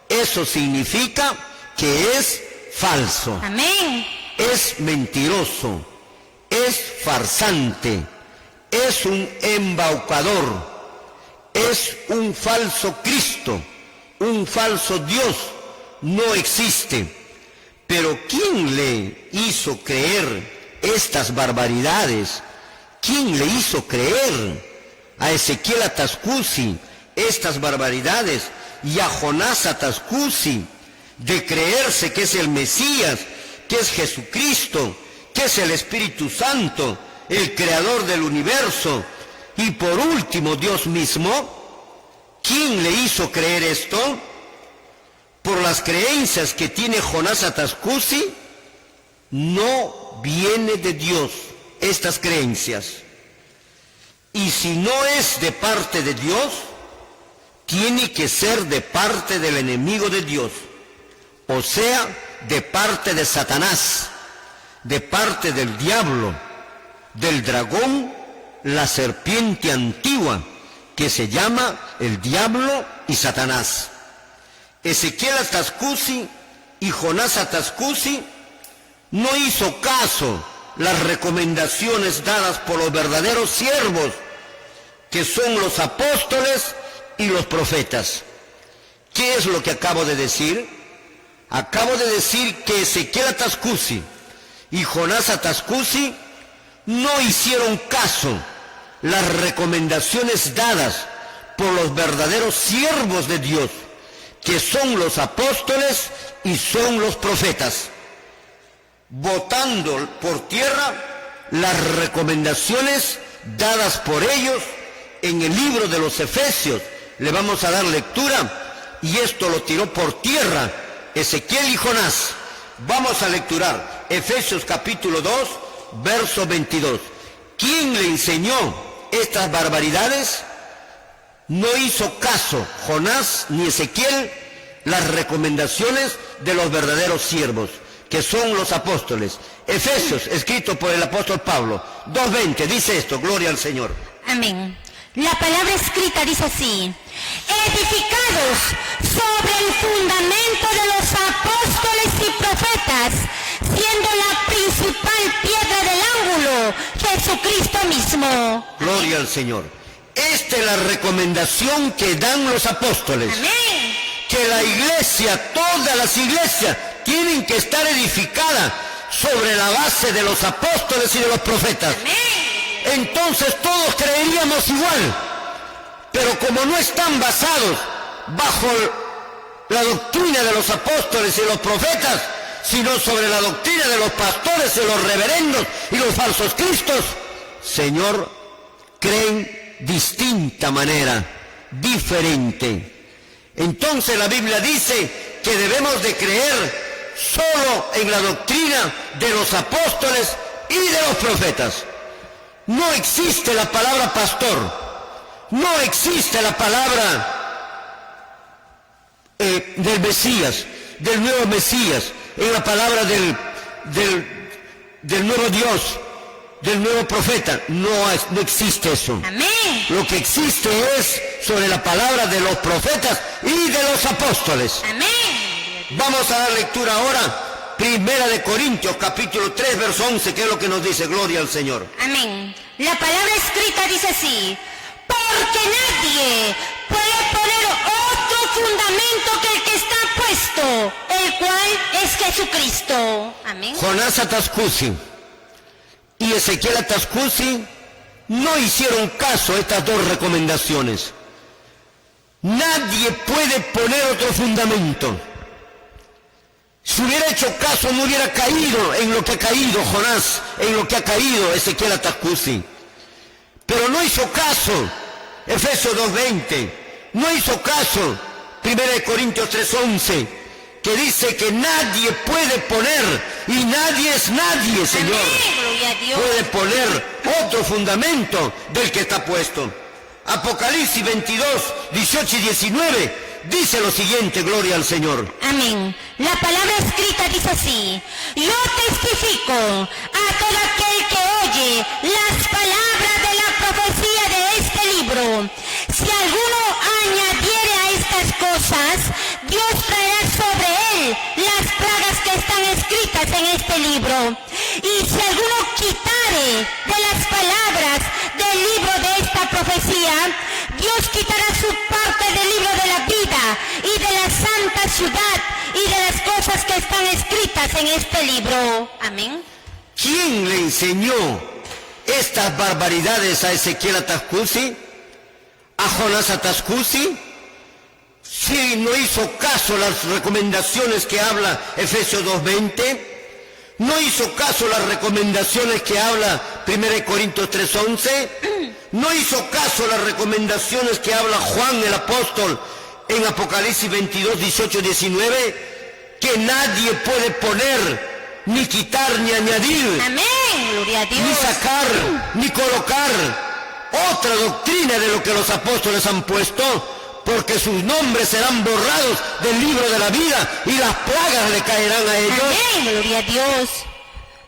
eso significa que es falso. Amén. Es mentiroso, es farsante, es un embaucador, es un falso Cristo, un falso Dios, no existe. Pero ¿quién le hizo creer estas barbaridades? ¿Quién le hizo creer a Ezequiel Atascusi estas barbaridades y a Jonás Atascusi de creerse que es el Mesías, que es Jesucristo, que es el Espíritu Santo, el creador del universo, y por último Dios mismo? ¿Quién le hizo creer esto? Por las creencias que tiene Jonás Atascusi, no viene de Dios estas creencias. Y si no es de parte de Dios, tiene que ser de parte del enemigo de Dios, o sea, de parte de Satanás, de parte del diablo, del dragón, la serpiente antigua, que se llama el diablo y Satanás. Ezequiel Atascusi y Jonás Atascusi no hizo caso las recomendaciones dadas por los verdaderos siervos, que son los apóstoles y los profetas. ¿Qué es lo que acabo de decir? Acabo de decir que Ezequiel Atascusi y Jonás Atascusi no hicieron caso las recomendaciones dadas por los verdaderos siervos de Dios, que son los apóstoles y son los profetas, botando por tierra las recomendaciones dadas por ellos en el libro de los Efesios. Le vamos a dar lectura, y esto lo tiró por tierra Ezequiel y Jonás. Vamos a lecturar Efesios capítulo 2, verso 22. ¿Quién le enseñó estas barbaridades? No hizo caso Jonás ni Ezequiel las recomendaciones de los verdaderos siervos, que son los apóstoles. Efesios, escrito por el apóstol Pablo, 2:20, dice esto, gloria al Señor. Amén. La palabra escrita dice así: edificados sobre el fundamento de los apóstoles y profetas, siendo la principal piedra del ángulo Jesucristo mismo. Gloria al Señor. Esta es la recomendación que dan los apóstoles. Amén. Que la iglesia, todas las iglesias, tienen que estar edificadas sobre la base de los apóstoles y de los profetas. Amén. Entonces todos creeríamos igual, pero como no están basados bajo la doctrina de los apóstoles y los profetas, sino sobre la doctrina de los pastores y los reverendos y los falsos cristos, Señor, creen distinta manera, diferente. Entonces la Biblia dice que debemos de creer solo en la doctrina de los apóstoles y de los profetas. No existe la palabra pastor, no existe la palabra del Mesías, del nuevo Mesías, en la palabra del nuevo Dios, del nuevo profeta. No existe eso. Amén. Lo que existe es sobre la palabra de los profetas y de los apóstoles. Amén. Vamos a dar lectura ahora. Primera de Corintios, capítulo 3, verso 11, que es lo que nos dice, gloria al Señor. Amén. La palabra escrita dice así: porque nadie puede poner otro fundamento que el que está puesto, el cual es Jesucristo. Amén. Jonás Atascusi y Ezequiel Atascusi no hicieron caso a estas dos recomendaciones. Nadie puede poner otro fundamento. Si hubiera hecho caso, no hubiera caído en lo que ha caído Jonás, en lo que ha caído Ezequiel Atascusi. Pero no hizo caso, Efesios 2:20, no hizo caso, 1 Corintios 3:11, que dice que nadie puede poner, y nadie es nadie, Señor, Amén. Gloria a Dios. puede poner otro fundamento del que está puesto. Apocalipsis 22, 18 y 19, dice lo siguiente, gloria al Señor. Amén. La palabra escrita dice así: yo testifico a todo aquel que oye las palabras de la profecía de este libro. Si alguno añadiere a estas cosas, Dios traerá sobre él las plagas que están escritas en este libro. Y si alguno quitare de las palabras del libro de esta profecía, Dios quitará su parte del libro de la vida y de la santa ciudad y de las cosas que están escritas en este libro. Amén. ¿Quién le enseñó estas barbaridades a Ezequiel Atascusi? ¿A Jonás Atascusi? Si no hizo caso a las recomendaciones que habla Efesios 2:20, no hizo caso a las recomendaciones que habla 1 Corintios 3:11, no hizo caso a las recomendaciones que habla Juan el apóstol en Apocalipsis 22:18-19, que nadie puede poner, ni quitar, ni añadir, Amén. Gloria a Dios. ni sacar, ni colocar otra doctrina de lo que los apóstoles han puesto, porque sus nombres serán borrados del libro de la vida y las plagas le caerán a ellos. Amén. Gloria a Dios.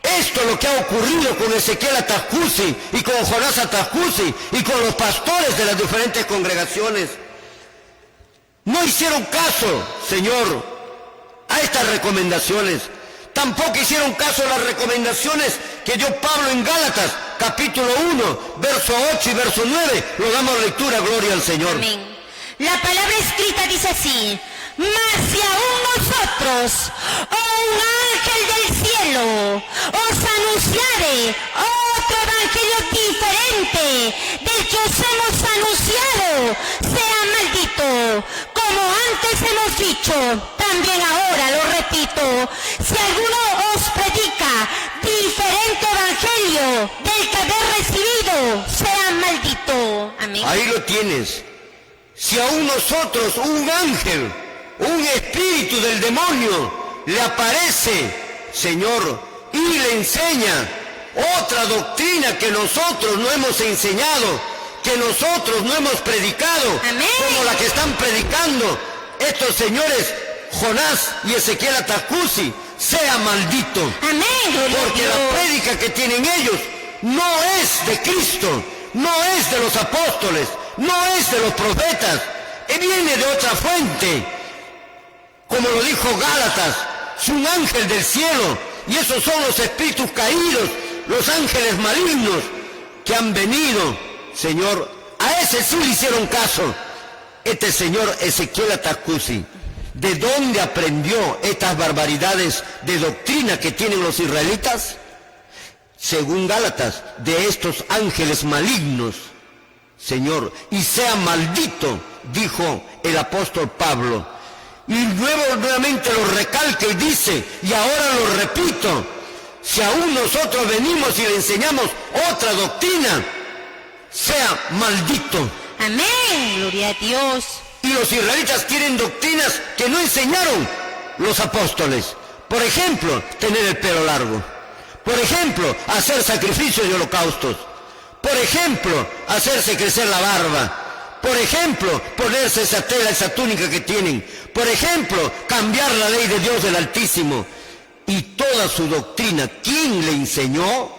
Esto es lo que ha ocurrido con Ezequiel Atascusi y con Jonás Atascusi y con los pastores de las diferentes congregaciones. No hicieron caso, Señor, a estas recomendaciones. Tampoco hicieron caso a las recomendaciones que dio Pablo en Gálatas, capítulo 1, verso 8 y verso 9. Lo damos lectura, gloria al Señor. Amén. La palabra escrita dice así: mas si aún nosotros, un ángel del cielo, os anunciare otro evangelio diferente del que os hemos anunciado, sea maldito. Como antes hemos dicho, también ahora lo repito: si alguno os predica diferente evangelio del que habéis recibido, sea maldito. Amén. Ahí lo tienes. Si aún nosotros, un ángel, un espíritu del demonio, le aparece, Señor, y le enseña otra doctrina que nosotros no hemos enseñado, que nosotros no hemos predicado, Amén. como la que están predicando estos señores Jonás y Ezequiel Atascusi, sea maldito. Amén. Gloria a Porque Dios. la prédica que tienen ellos no es de Cristo, no es de los apóstoles, no es de los profetas, viene de otra fuente. Como lo dijo Gálatas, es un ángel del cielo, y esos son los espíritus caídos, los ángeles malignos que han venido, Señor. A ese sí le hicieron caso. Este señor Ezequiel Atascusi, ¿de dónde aprendió estas barbaridades de doctrina que tienen los israelitas? Según Gálatas, de estos ángeles malignos, Señor, y sea maldito, dijo el apóstol Pablo. Y luego nuevamente lo recalca y dice, y ahora lo repito, si aún nosotros venimos y le enseñamos otra doctrina, sea maldito. Amén. Gloria a Dios. Y los israelitas tienen doctrinas que no enseñaron los apóstoles. Por ejemplo, tener el pelo largo. Por ejemplo, hacer sacrificios y holocaustos. Por ejemplo, hacerse crecer la barba. Por ejemplo, ponerse esa tela, esa túnica que tienen. Por ejemplo, cambiar la ley de Dios del Altísimo. Y toda su doctrina, ¿quién le enseñó?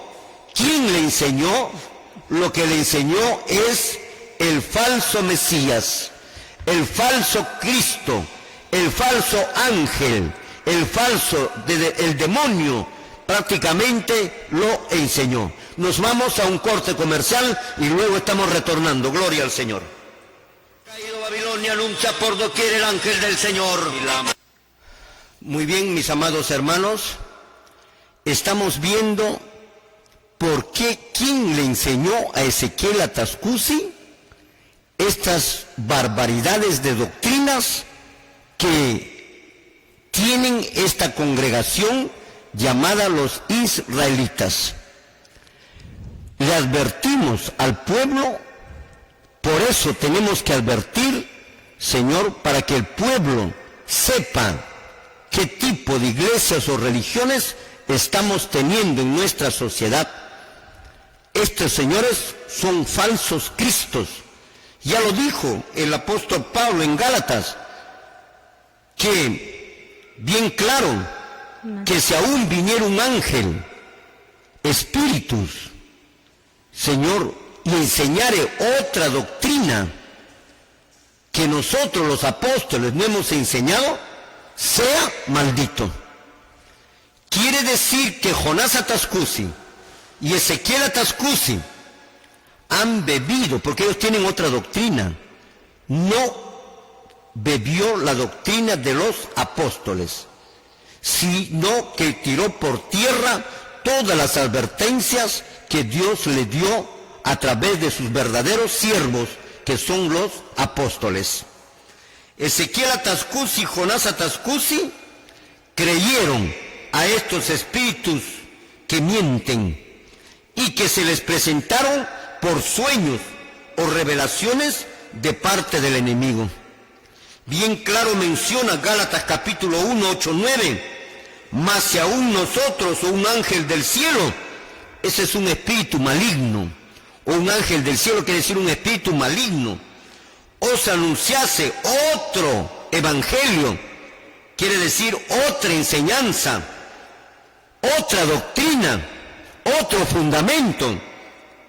¿Quién le enseñó? Lo que le enseñó es el falso Mesías, el falso Cristo, el falso ángel, el demonio, prácticamente lo enseñó. Nos vamos a un corte comercial y luego estamos retornando. Gloria al Señor. Caído Babilonia, anuncia por doquier el ángel del Señor. Muy bien, mis amados hermanos, estamos viendo por qué, quién le enseñó a Ezequiel Atascusi estas barbaridades de doctrinas que tienen esta congregación llamada los israelitas. Le advertimos al pueblo, por eso tenemos que advertir, Señor, para que el pueblo sepa qué tipo de iglesias o religiones estamos teniendo en nuestra sociedad. Estos señores son falsos cristos. Ya lo dijo el apóstol Pablo en Gálatas, que bien claro, que si aún viniera un ángel, espíritus, Señor, y enseñare otra doctrina que nosotros los apóstoles no hemos enseñado, sea maldito. Quiere decir que Jonás Atascusi y Ezequiel Atascusi han bebido, porque ellos tienen otra doctrina, no bebió la doctrina de los apóstoles, sino que tiró por tierra todas las advertencias que Dios le dio a través de sus verdaderos siervos, que son los apóstoles. Ezequiel Atascusi y Jonás Atascusi creyeron a estos espíritus que mienten y que se les presentaron por sueños o revelaciones de parte del enemigo. Bien claro menciona Gálatas capítulo 1, 8, 9, mas si aún nosotros o un ángel del cielo, ese es un espíritu maligno, o un ángel del cielo quiere decir un espíritu maligno, os anunciase otro evangelio, quiere decir otra enseñanza, otra doctrina, otro fundamento,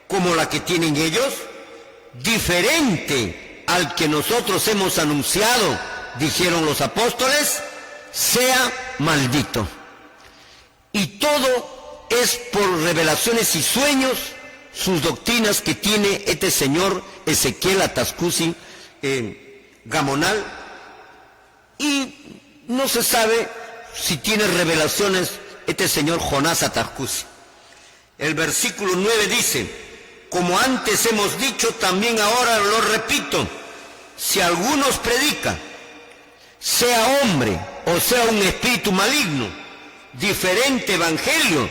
como la que tienen ellos, diferente al que nosotros hemos anunciado, dijeron los apóstoles, sea maldito. Y todo es por revelaciones y sueños, sus doctrinas que tiene este señor Ezequiel Atascusi Gamonal, y no se sabe si tiene revelaciones este señor Jonás Atascusi. El versículo 9 dice: como antes hemos dicho, también ahora lo repito, si alguno os predica, sea hombre o sea un espíritu maligno, diferente evangelio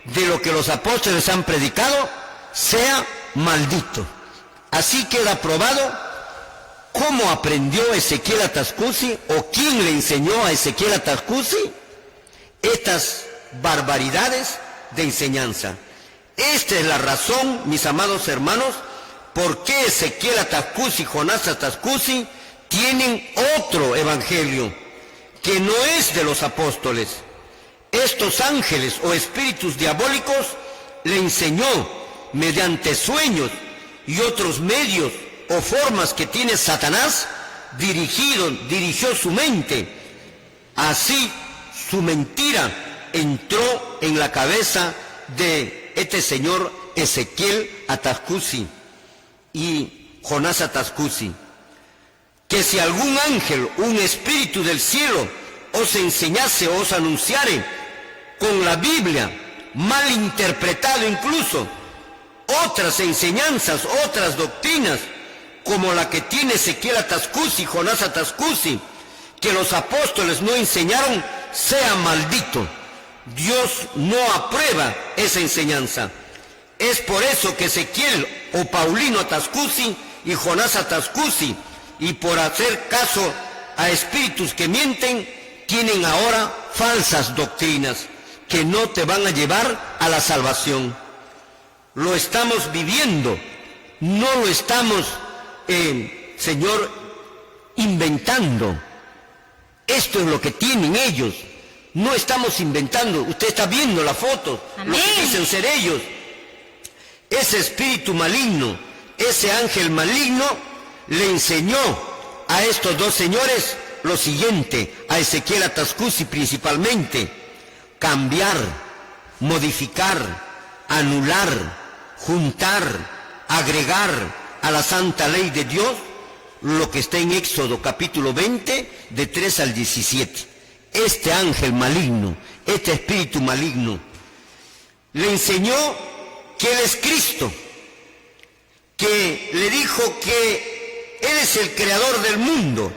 de lo que los apóstoles han predicado, sea maldito. Así queda probado cómo aprendió Ezequiel Atascusi, o quién le enseñó a Ezequiel Atascusi estas barbaridades de enseñanza. Esta es la razón, mis amados hermanos, por qué Ezequiel Atascusi y Jonás Atascusi tienen otro evangelio que no es de los apóstoles. Estos ángeles o espíritus diabólicos le enseñó mediante sueños y otros medios o formas que tiene Satanás, dirigió su mente. Así su mentira entró en la cabeza de este señor Ezequiel Atascusi y Jonás Atascusi, que si algún ángel, un espíritu del cielo, os enseñase o os anunciare con la Biblia, mal interpretado incluso, otras enseñanzas, otras doctrinas, como la que tiene Ezequiel Atascusi y Jonás Atascusi, que los apóstoles no enseñaron, sea maldito. Dios no aprueba esa enseñanza. Es por eso que Ezequiel o Paulino Atascusi y Jonás Atascusi, y por hacer caso a espíritus que mienten, tienen ahora falsas doctrinas que no te van a llevar a la salvación. Lo estamos viviendo, no lo estamos, Señor, inventando. Esto es lo que tienen ellos. No estamos inventando. Usted está viendo la foto, lo que dicen ser ellos. Ese espíritu maligno, ese ángel maligno, le enseñó a estos dos señores lo siguiente, a Ezequiel Atascusi principalmente: cambiar, modificar, anular, juntar, agregar a la santa ley de Dios lo que está en Éxodo capítulo 20, de 3 al 17. Este ángel maligno, este espíritu maligno, le enseñó que Él es Cristo, que le dijo que Él es el creador del mundo,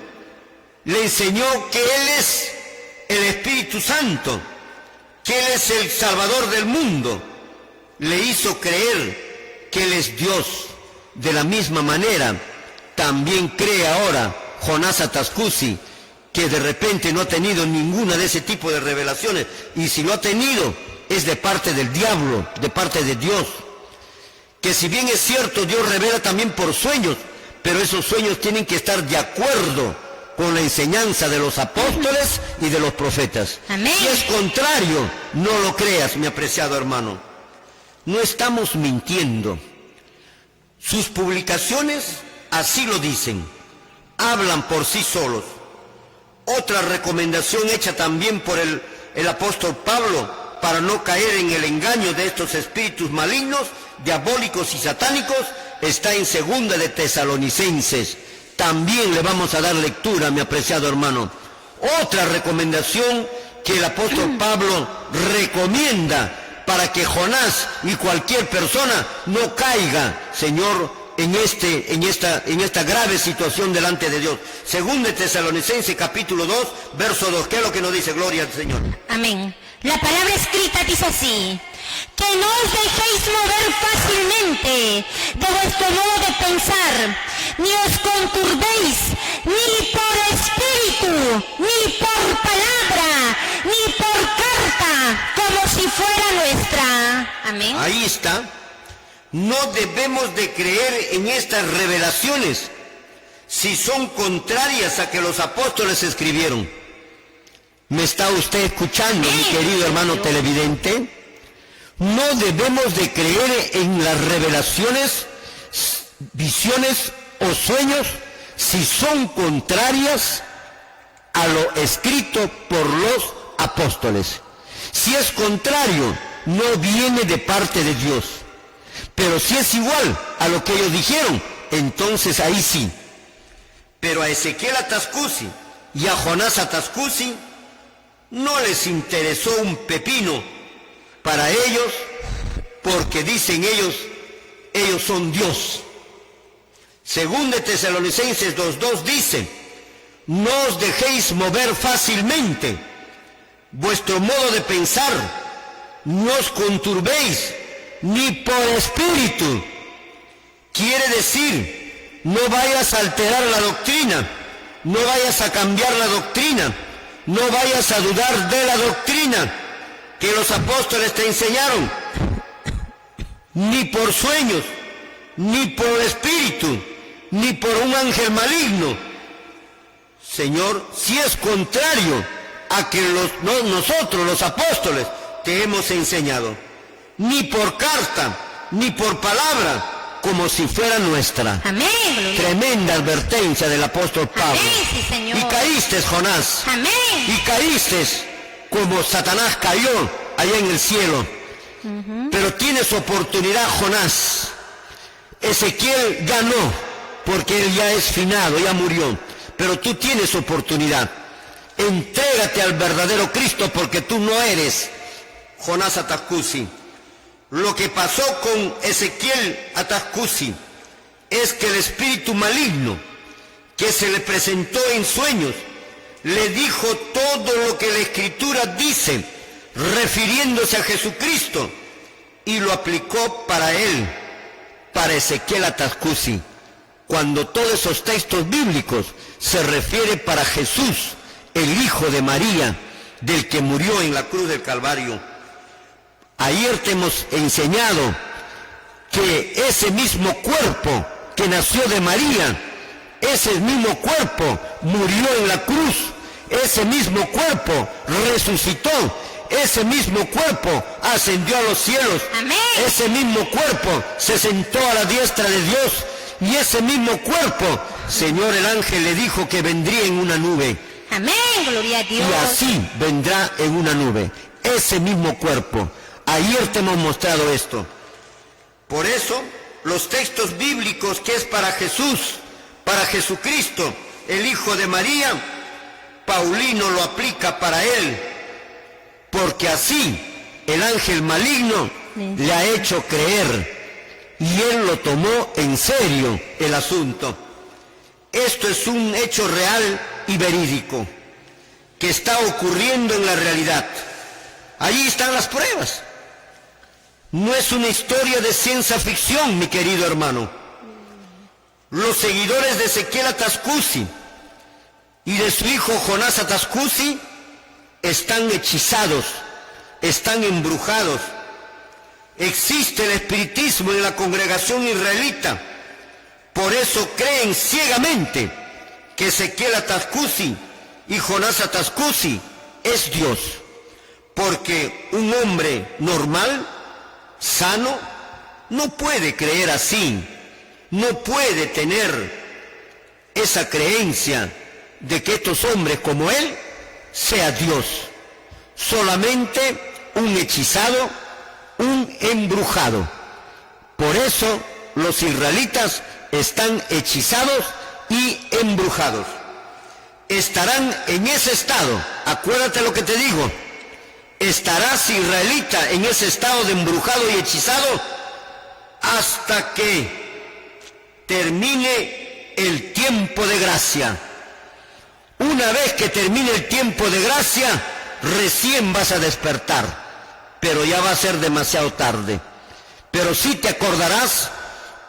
le enseñó que Él es el Espíritu Santo, que Él es el Salvador del mundo, le hizo creer que Él es Dios. De la misma manera, también cree ahora Jonás Atascusi, que de repente no ha tenido ninguna de ese tipo de revelaciones, y si lo ha tenido, es de parte del diablo, de parte de Dios. Que si bien es cierto, Dios revela también por sueños, pero esos sueños tienen que estar de acuerdo con la enseñanza de los apóstoles y de los profetas. Amén. Si es contrario, no lo creas, mi apreciado hermano. No estamos mintiendo. Sus publicaciones así lo dicen, hablan por sí solos. Otra recomendación hecha también por el apóstol Pablo para no caer en el engaño de estos espíritus malignos, diabólicos y satánicos, está en 2 de Tesalonicenses, también le vamos a dar lectura, mi apreciado hermano. Otra recomendación que el apóstol Pablo recomienda para que Jonás y cualquier persona no caiga, Señor, en esta grave situación delante de Dios. Según de Tesalonicenses capítulo 2, verso 2. ¿Qué es lo que nos dice? Gloria al Señor. Amén. La palabra escrita dice así: que no os dejéis mover fácilmente de vuestro modo de pensar, ni os conturbéis, ni por espíritu, ni por palabra, ni por carta, como si fuera nuestra. Amén. Ahí está. No debemos de creer en estas revelaciones si son contrarias a que los apóstoles escribieron. ¿Me está usted escuchando, mi querido hermano televidente? No debemos de creer en las revelaciones, visiones o sueños si son contrarias a lo escrito por los apóstoles. Si es contrario, no viene de parte de Dios. Pero si es igual a lo que ellos dijeron, entonces ahí sí. Pero a Ezequiel Atascusi y a Jonás Atascusi no les interesó un pepino para ellos, porque dicen ellos son Dios. Según de Tesalonicenses 2:2 dice: no os dejéis mover fácilmente vuestro modo de pensar, no os conturbéis, ni por espíritu. Quiere decir, no vayas a alterar la doctrina, no vayas a cambiar la doctrina, no vayas a dudar de la doctrina que los apóstoles te enseñaron, ni por sueños, ni por espíritu, ni por un ángel maligno. Señor, si es contrario a que nosotros los apóstoles te hemos enseñado, ni por carta, ni por palabra, como si fuera nuestra. Amén. Tremenda advertencia del apóstol Pablo. Amén, sí, Señor. Y caíste, Jonás. Amén. Y caíste como Satanás cayó allá en el cielo. Pero tienes oportunidad, Jonás. Ezequiel ya no, porque él ya es finado, ya murió. Pero tú tienes oportunidad. Entrégate al verdadero Cristo, porque tú no eres Jonás Atascusi. Lo que pasó con Ezequiel Atascusi es que el espíritu maligno que se le presentó en sueños le dijo todo lo que la Escritura dice, refiriéndose a Jesucristo, y lo aplicó para él, para Ezequiel Atascusi, cuando todos esos textos bíblicos se refiere para Jesús, el Hijo de María, del que murió en la cruz del Calvario. Ayer te hemos enseñado que ese mismo cuerpo que nació de María, ese mismo cuerpo murió en la cruz, ese mismo cuerpo resucitó, ese mismo cuerpo ascendió a los cielos. Amén. Ese mismo cuerpo se sentó a la diestra de Dios, y ese mismo cuerpo, Señor, el ángel le dijo que vendría en una nube. Amén, gloria a Dios. Y así vendrá en una nube, ese mismo cuerpo. Ayer te hemos mostrado esto. Por eso, los textos bíblicos que es para Jesús, para Jesucristo, el Hijo de María, Paulino lo aplica para él, porque así el ángel maligno le ha hecho creer, y él lo tomó en serio el asunto. Esto es un hecho real y verídico, que está ocurriendo en la realidad. Allí están las pruebas. No es una historia de ciencia ficción, mi querido hermano. Los seguidores de Ezequiel Atascusi y de su hijo Jonás Atascusi están hechizados, están embrujados. Existe el espiritismo en la congregación israelita. Por eso creen ciegamente que Ezequiel Atascusi y Jonás Atascusi es Dios. Porque un hombre normal, sano, no puede creer así, no puede tener esa creencia de que estos hombres como él sea Dios. Solamente un hechizado, un embrujado. Por eso los israelitas están hechizados y embrujados. Estarán en ese estado, acuérdate lo que te digo, estarás israelita en ese estado de embrujado y hechizado hasta que termine el tiempo de gracia. Una vez que termine el tiempo de gracia, recién vas a despertar, pero ya va a ser demasiado tarde. Pero sí te acordarás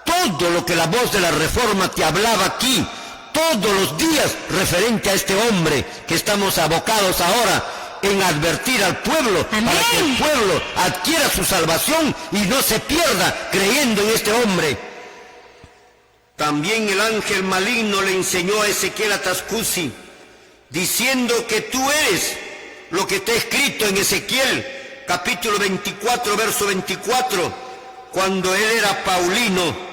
todo lo que la voz de la Reforma te hablaba aquí, todos los días referente a este hombre que estamos abocados ahora en advertir al pueblo. Amén. Para que el pueblo adquiera su salvación y no se pierda creyendo en este hombre. También el ángel maligno le enseñó a Ezequiel Atascusi, diciendo que tú eres lo que está escrito en Ezequiel, capítulo 24, verso 24, cuando él era Paulino,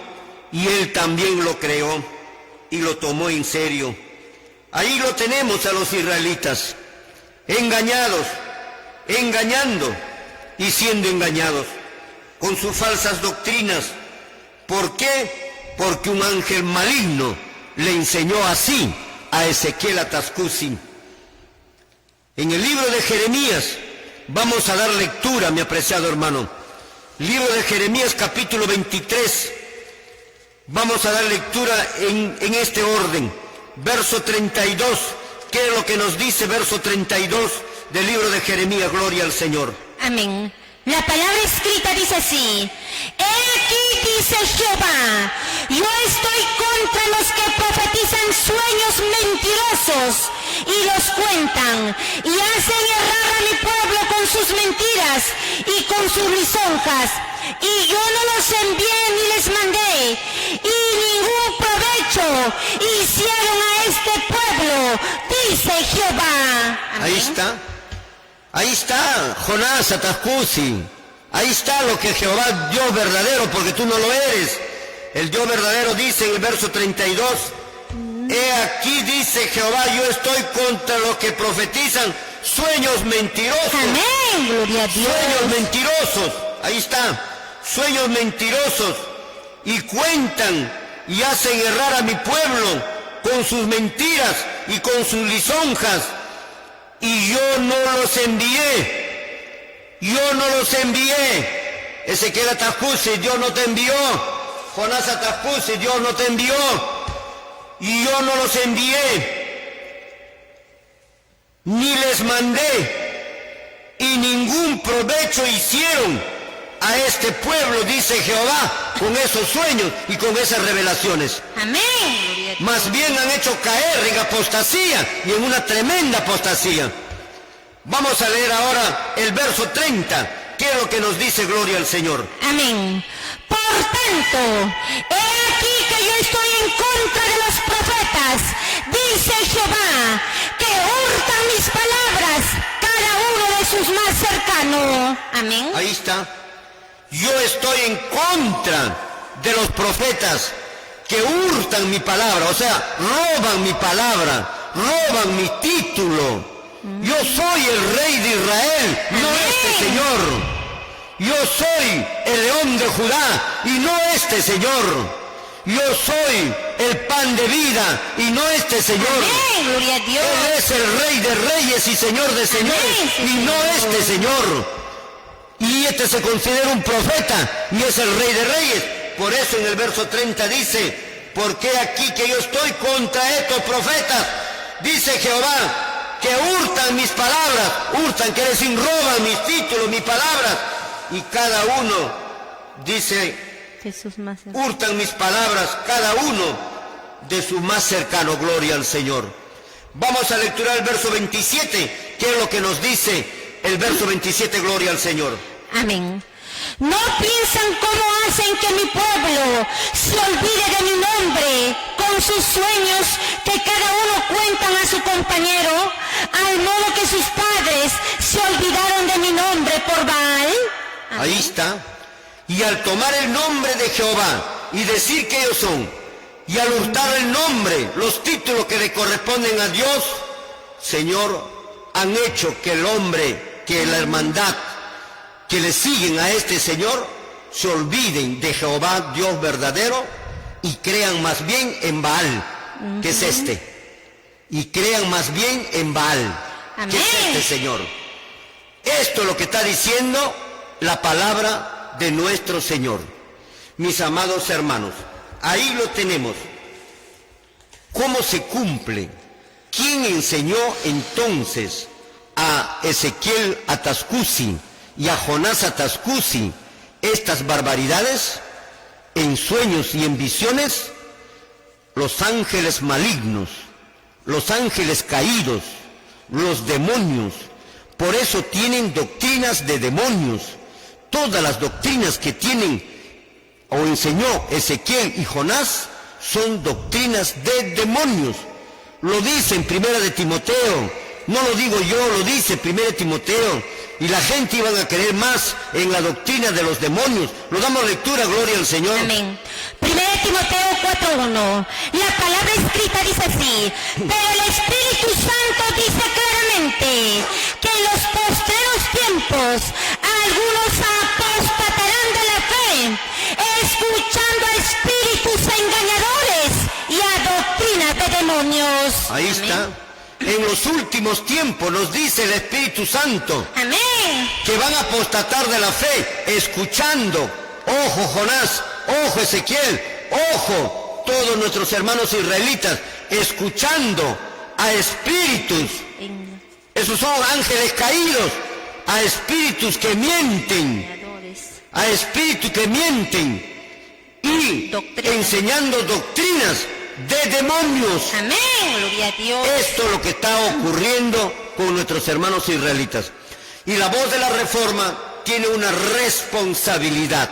y él también lo creó y lo tomó en serio. Ahí lo tenemos a los israelitas, engañados, engañando y siendo engañados con sus falsas doctrinas. ¿Por qué? Porque un ángel maligno le enseñó así a Ezequiel Atascusi. En el libro de Jeremías vamos a dar lectura, mi apreciado hermano. Libro de Jeremías, capítulo 23. Vamos a dar lectura en este orden. Verso 32. ¿Qué es lo que nos dice verso 32 del libro de Jeremías? Gloria al Señor. Amén. La palabra escrita dice así: He aquí, dice Jehová, yo estoy contra los que profetizan sueños mentirosos y los cuentan y hacen errar a mi pueblo con sus mentiras y con sus lisonjas. Y yo no los envié ni les mandé, y ningún provecho hicieron a este pueblo, dice Jehová. Amén. Ahí está, Jonás Atascusi. Ahí está lo que Jehová, Dios verdadero, porque tú no lo eres. El Dios verdadero dice en el verso 32, he aquí, dice Jehová, yo estoy contra los que profetizan sueños mentirosos. Amén, gloria a Dios. Sueños mentirosos, ahí está, sueños mentirosos, y cuentan y hacen errar a mi pueblo con sus mentiras y con sus lisonjas. Y yo no los envié, yo no los envié. Ezequiel Atascusi, Dios no te envió. Jonás Atascusi, Dios no te envió. Y yo no los envié, ni les mandé, y ningún provecho hicieron a este pueblo, dice Jehová, con esos sueños y con esas revelaciones. Amén. Gloria a Dios. Más bien han hecho caer en apostasía y en una tremenda apostasía. Vamos a leer ahora el verso 30. ¿Qué es lo que nos dice? Gloria al Señor. Amén. Por tanto, he aquí que yo estoy en contra de los profetas, dice Jehová, que hurtan mis palabras, cada uno de sus más cercanos. Amén. Ahí está. Yo estoy en contra de los profetas que hurtan mi palabra, o sea, roban mi palabra, roban mi título. Yo soy el rey de Israel, no Amén. este señor. Yo soy el león de Judá y no este señor. Yo soy el pan de vida y no este señor. Amén. Gloria a Dios. Él es el rey de reyes y señor de señores, Amén, y no Señor. este señor. Y este se considera un profeta y es el rey de reyes. Por eso en el verso 30 dice, porque aquí que yo estoy contra estos profetas, dice Jehová, que hurtan mis palabras, hurtan, quiere decir roban mis títulos, mis palabras, y cada uno, dice, Jesús más. hurtan mis palabras, cada uno de su más cercano. Gloria al Señor. Vamos a lecturar el verso 27, que es lo que nos dice el verso 27, gloria al Señor. Amén. No piensan cómo hacen que mi pueblo se olvide de mi nombre con sus sueños que cada uno cuentan a su compañero, al modo que sus padres se olvidaron de mi nombre por Baal. Amén. Ahí está. Y al tomar el nombre de Jehová y decir que ellos son, y al hurtar el nombre, los títulos que le corresponden a Dios, Señor, han hecho que el hombre, que la hermandad, que le siguen a este Señor, se olviden de Jehová, Dios verdadero, y crean más bien en Baal. que es este, y crean más bien en Baal, que es Amén. este Señor. Esto es lo que está diciendo la palabra de nuestro Señor. Mis amados hermanos, ahí lo tenemos. ¿Cómo se cumple? ¿Quién enseñó entonces a Ezequiel Atascusi y a Jonás Atascusi estas barbaridades? En sueños y en visiones, los ángeles malignos, los ángeles caídos, los demonios. Por eso tienen doctrinas de demonios. Todas las doctrinas que tienen o enseñó Ezequiel y Jonás son doctrinas de demonios. Lo dice en Primera de Timoteo, no lo digo yo, lo dice Primera de Timoteo. Y la gente iban a creer más en la doctrina de los demonios. Lo damos lectura, gloria al Señor. Amén. 1 Timoteo 4:1. La palabra escrita dice así: pero el Espíritu Santo dice claramente que en los postreros tiempos algunos apostatarán de la fe, escuchando a espíritus engañadores y a doctrinas de demonios. Ahí Amén. está. En los últimos tiempos nos dice el Espíritu Santo Amén. que van a apostatar de la fe, escuchando. Ojo Jonás, ojo Ezequiel, ojo todos nuestros hermanos israelitas, escuchando a espíritus. Esos son ángeles caídos, a espíritus que mienten, a espíritus que mienten y Doctrina. enseñando doctrinas de demonios. Amén. Gloria a Dios. Esto es lo que está ocurriendo con nuestros hermanos israelitas. Y la voz de la Reforma tiene una responsabilidad.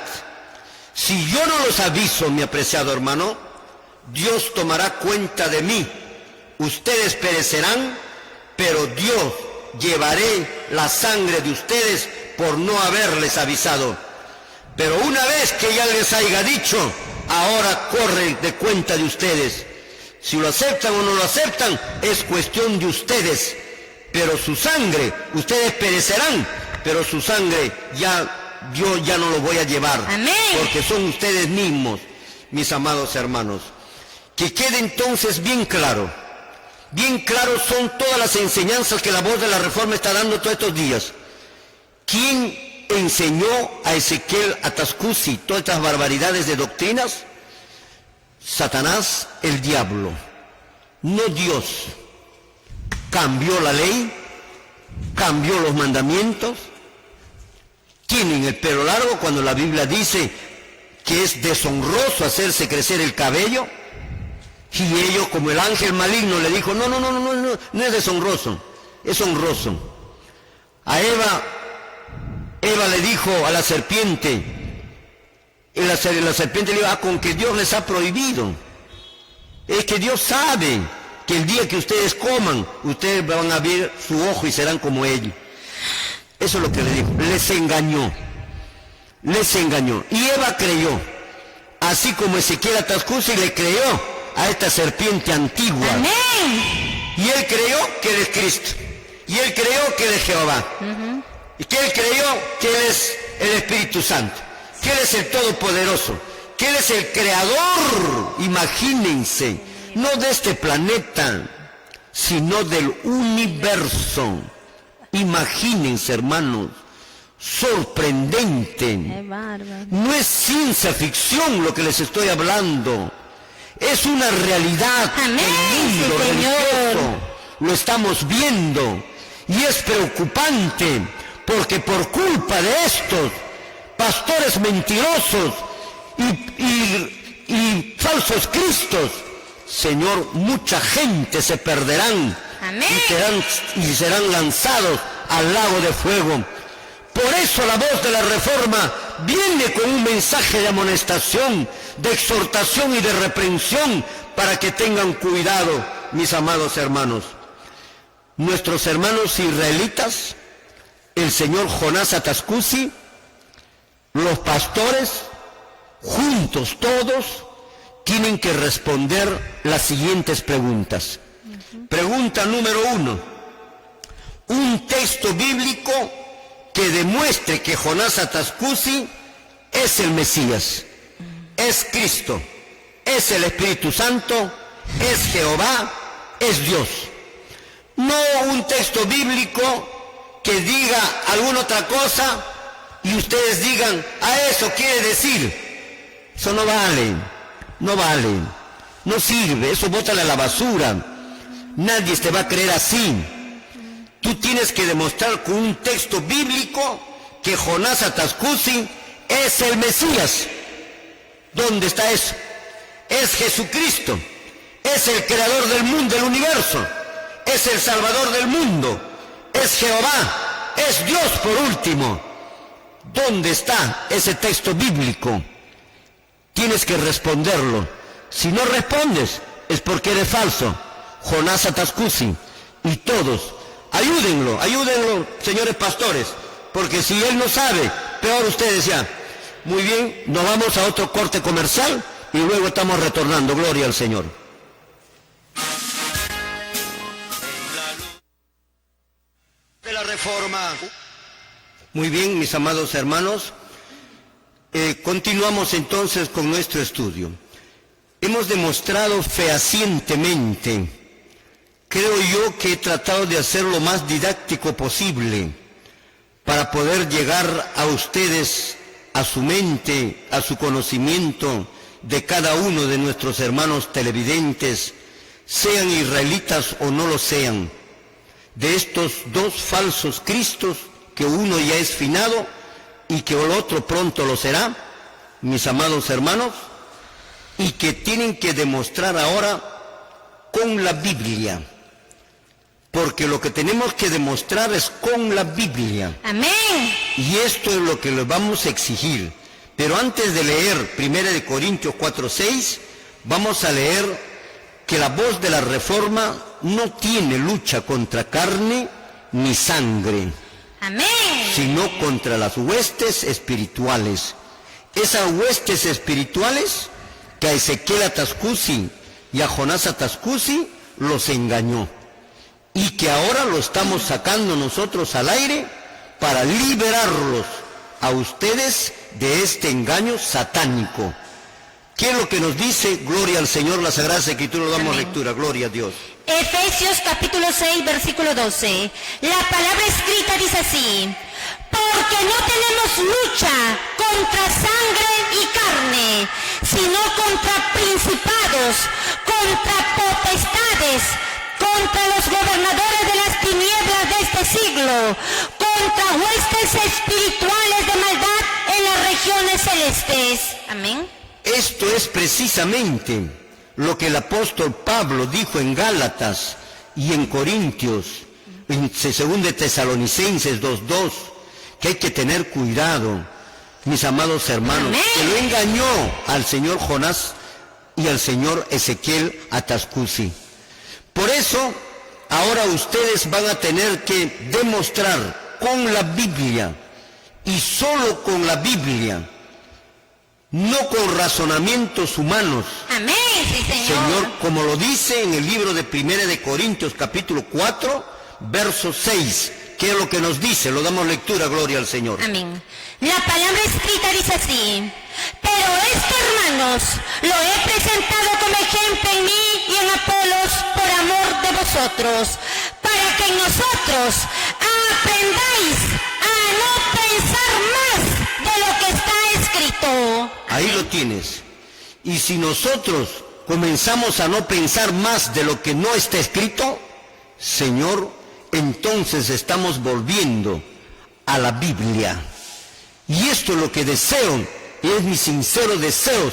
Si yo no los aviso, mi apreciado hermano, Dios tomará cuenta de mí. Ustedes perecerán, pero Dios llevaré la sangre de ustedes por no haberles avisado. Pero una vez que ya les haya dicho, ahora corre de cuenta de ustedes. Si lo aceptan o no lo aceptan, es cuestión de ustedes. Pero su sangre, ustedes perecerán, pero su sangre yo ya no lo voy a llevar. Amén. Porque son ustedes mismos, mis amados hermanos. Que quede entonces bien claro son todas las enseñanzas que la voz de la Reforma está dando todos estos días. ¿Quién enseñó a Ezequiel Atascusi todas estas barbaridades de doctrinas? Satanás, el diablo, no Dios. Cambió la ley, cambió los mandamientos, tienen el pelo largo cuando la Biblia dice que es deshonroso hacerse crecer el cabello, y ellos, como el ángel maligno, le dijo, no es deshonroso, es honroso. A Eva le dijo a la serpiente, y la serpiente le dijo, con que Dios les ha prohibido. Es que Dios sabe que el día que ustedes coman, ustedes van a ver su ojo y serán como Él. Eso es lo que le dijo. Les engañó. Y Eva creyó. Así como Ezequiel Atascusi le creyó a esta serpiente antigua. Amén. Y él creyó que Él es Cristo. Y él creyó que Él es Jehová. Y que él creyó que Él es el Espíritu Santo. Que Él es el Todopoderoso. Que Él es el Creador. Imagínense. No de este planeta, sino del universo. Imagínense, hermanos. Sorprendente. No es ciencia ficción lo que les estoy hablando. Es una realidad. Amén, El mundo sí, Señor. religioso lo estamos viendo. Y es preocupante, porque por culpa de estos pastores mentirosos y falsos cristos, Señor, mucha gente se perderán. Amén. y serán lanzados al lago de fuego. Por eso la voz de la Reforma viene con un mensaje de amonestación, de exhortación y de reprensión, para que tengan cuidado, mis amados hermanos. Nuestros hermanos israelitas, el señor Jonás Atascusi, los pastores, juntos todos, tienen que responder las siguientes preguntas. Pregunta número 1. Un texto bíblico que demuestre que Jonás Atascusi es el Mesías, es Cristo, es el Espíritu Santo, es Jehová, es Dios. No un texto bíblico que diga alguna otra cosa y ustedes digan, eso quiere decir. Eso no vale, no sirve, eso bótale a la basura. Nadie te va a creer así. Tú tienes que demostrar con un texto bíblico que Jonás Atascusi es el Mesías. ¿Dónde está eso? Es Jesucristo, es el creador del mundo, del universo, es el salvador del mundo, es Jehová, es Dios por último. ¿Dónde está ese texto bíblico? Tienes que responderlo. Si no respondes, es porque eres falso. Jonás Atascusi y todos, ayúdenlo, señores pastores, porque si él no sabe, peor ustedes ya. Muy bien, nos vamos a otro corte comercial y luego estamos retornando. Gloria al Señor. De la Reforma. Muy bien, mis amados hermanos, continuamos entonces con nuestro estudio. Hemos demostrado fehacientemente, creo yo que he tratado de hacer lo más didáctico posible para poder llegar a ustedes, a su mente, a su conocimiento de cada uno de nuestros hermanos televidentes, sean israelitas o no lo sean, de estos dos falsos cristos, que uno ya es finado y que el otro pronto lo será, mis amados hermanos, y que tienen que demostrar ahora con la Biblia, porque lo que tenemos que demostrar es con la Biblia. Amén. Y esto es lo que les vamos a exigir. Pero antes de leer 1 Corintios 4:6, vamos a leer que la voz de la Reforma no tiene lucha contra carne ni sangre, Amén. sino contra las huestes espirituales. Esas huestes espirituales que a Ezequiel Atascusi y a Jonás Atascusi los engañó, y que ahora lo estamos sacando nosotros al aire para liberarlos a ustedes de este engaño satánico. ¿Qué es lo que nos dice? Gloria al Señor, la Sagrada Escritura, lo damos Amén. lectura, gloria a Dios. Efesios capítulo 6, versículo 12. La palabra escrita dice así: porque no tenemos lucha contra sangre y carne, sino contra principados, contra potestades, contra los gobernadores de las tinieblas de este siglo, contra huestes espirituales de maldad en las regiones celestes. Amén. Esto es precisamente lo que el apóstol Pablo dijo en Gálatas y en Corintios, en 2 de Tesalonicenses 2:2, que hay que tener cuidado, mis amados hermanos, Amén. que lo engañó al señor Jonás y al señor Ezequiel Atascusi. Por eso, ahora ustedes van a tener que demostrar con la Biblia, y solo con la Biblia, no con razonamientos humanos. Amén, sí, Señor, como lo dice en el libro de 1 de Corintios capítulo 4, verso 6, ¿qué es lo que nos dice? Lo damos lectura, gloria al Señor. Amén. La palabra escrita dice así: pero esto, hermanos, lo he presentado como ejemplo en mí y en Apolos por amor de vosotros, para que en nosotros aprendáis a no pensar más de lo que está escrito. Ahí lo tienes. Y si nosotros comenzamos a no pensar más de lo que no está escrito, Señor, entonces estamos volviendo a la Biblia. Y esto es lo que deseo, y es mi sincero deseo,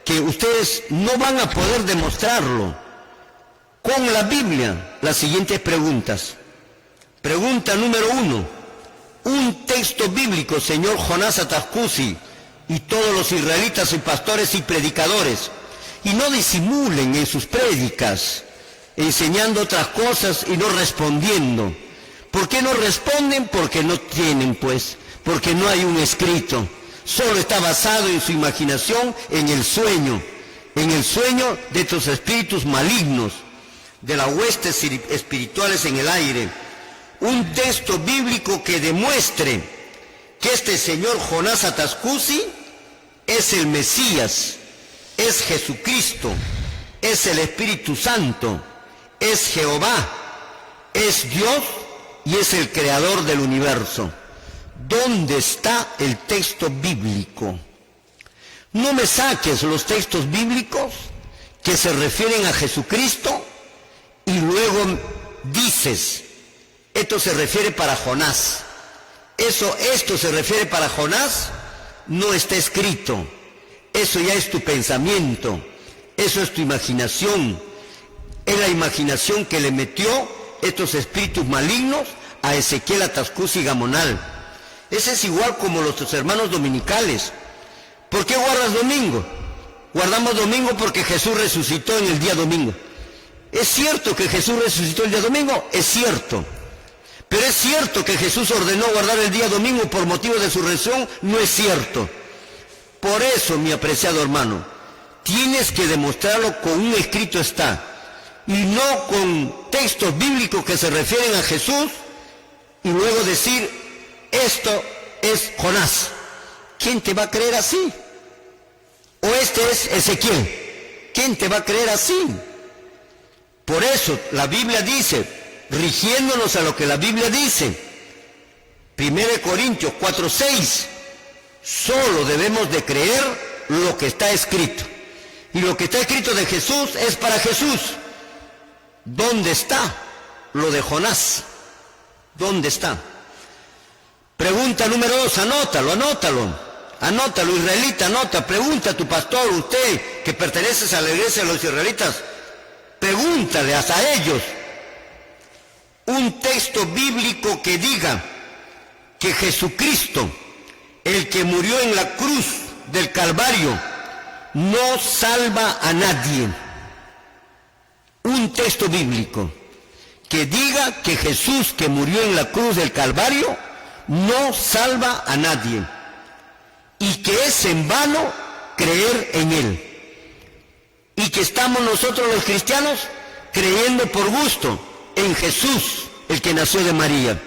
que ustedes no van a poder demostrarlo con la Biblia. Las siguientes preguntas. Pregunta número 1. Un texto bíblico, señor Jonás Atascusi y todos los israelitas y pastores y predicadores, y no disimulen en sus prédicas, enseñando otras cosas y no respondiendo. ¿Por qué no responden? Porque no tienen, pues, porque no hay un escrito. Solo está basado en su imaginación, en el sueño de estos espíritus malignos, de las huestes espirituales en el aire. Un texto bíblico que demuestre que este señor Jonás Atascusi es el Mesías, es Jesucristo, es el Espíritu Santo, es Jehová, es Dios y es el creador del universo. ¿Dónde está el texto bíblico? No me saques los textos bíblicos que se refieren a Jesucristo y luego dices, esto se refiere para Jonás. Esto se refiere para Jonás, no está escrito. Eso ya es tu pensamiento, eso es tu imaginación. Es la imaginación que le metió estos espíritus malignos a Ezequiel Atascusi Gamonal. Ese es igual como los hermanos dominicales. ¿Por qué guardas domingo? Guardamos domingo porque Jesús resucitó en el día domingo. ¿Es cierto que Jesús resucitó el día domingo? Es cierto. Pero es cierto que Jesús ordenó guardar el día domingo por motivo de su resurrección. No es cierto. Por eso, mi apreciado hermano, tienes que demostrarlo con un escrito está, y no con textos bíblicos que se refieren a Jesús y luego decir, esto es Jonás. ¿Quién te va a creer así? O este es Ezequiel. ¿Quién te va a creer así? Por eso la Biblia dice, rigiéndonos a lo que la Biblia dice, 1 Corintios 4:6, solo debemos de creer lo que está escrito. Y lo que está escrito de Jesús es para Jesús. ¿Dónde está lo de Jonás? ¿Dónde está? Pregunta número 2, anótalo, israelita, anota, pregunta a tu pastor, usted que pertenece a la iglesia de los israelitas, pregúntale hasta ellos un texto bíblico que diga que Jesucristo, el que murió en la cruz del Calvario, no salva a nadie. Un texto bíblico que diga que Jesús, que murió en la cruz del Calvario, no salva a nadie y que es en vano creer en Él, y que estamos nosotros los cristianos creyendo por gusto en Jesús, el que nació de María.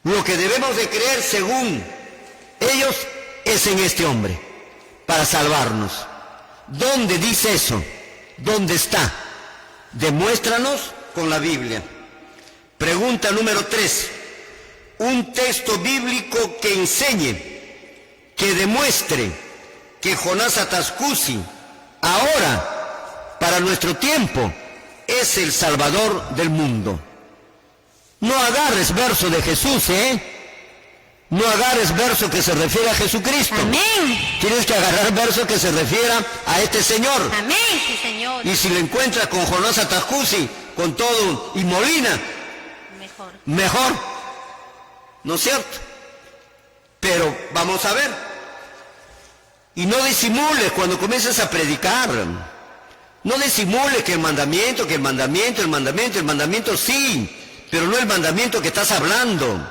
Lo que debemos de creer según ellos es en este hombre para salvarnos. ¿Dónde dice eso? ¿Dónde está? Demuéstranos con la Biblia. Pregunta número 3. Un texto bíblico que enseñe, que demuestre que Jonás Atascusi, ahora, para nuestro tiempo, es el Salvador del mundo. No agarres verso de Jesús, No agarres verso que se refiere a Jesucristo. Amén. Tienes que agarrar verso que se refiera a este Señor. Amén, sí, Señor. Y si lo encuentras con Jonás Atascusi, con todo y Molina, mejor. ¿No es cierto? Pero vamos a ver. Y no disimules cuando comiences a predicar. No disimules que el mandamiento sí, pero no el mandamiento que estás hablando,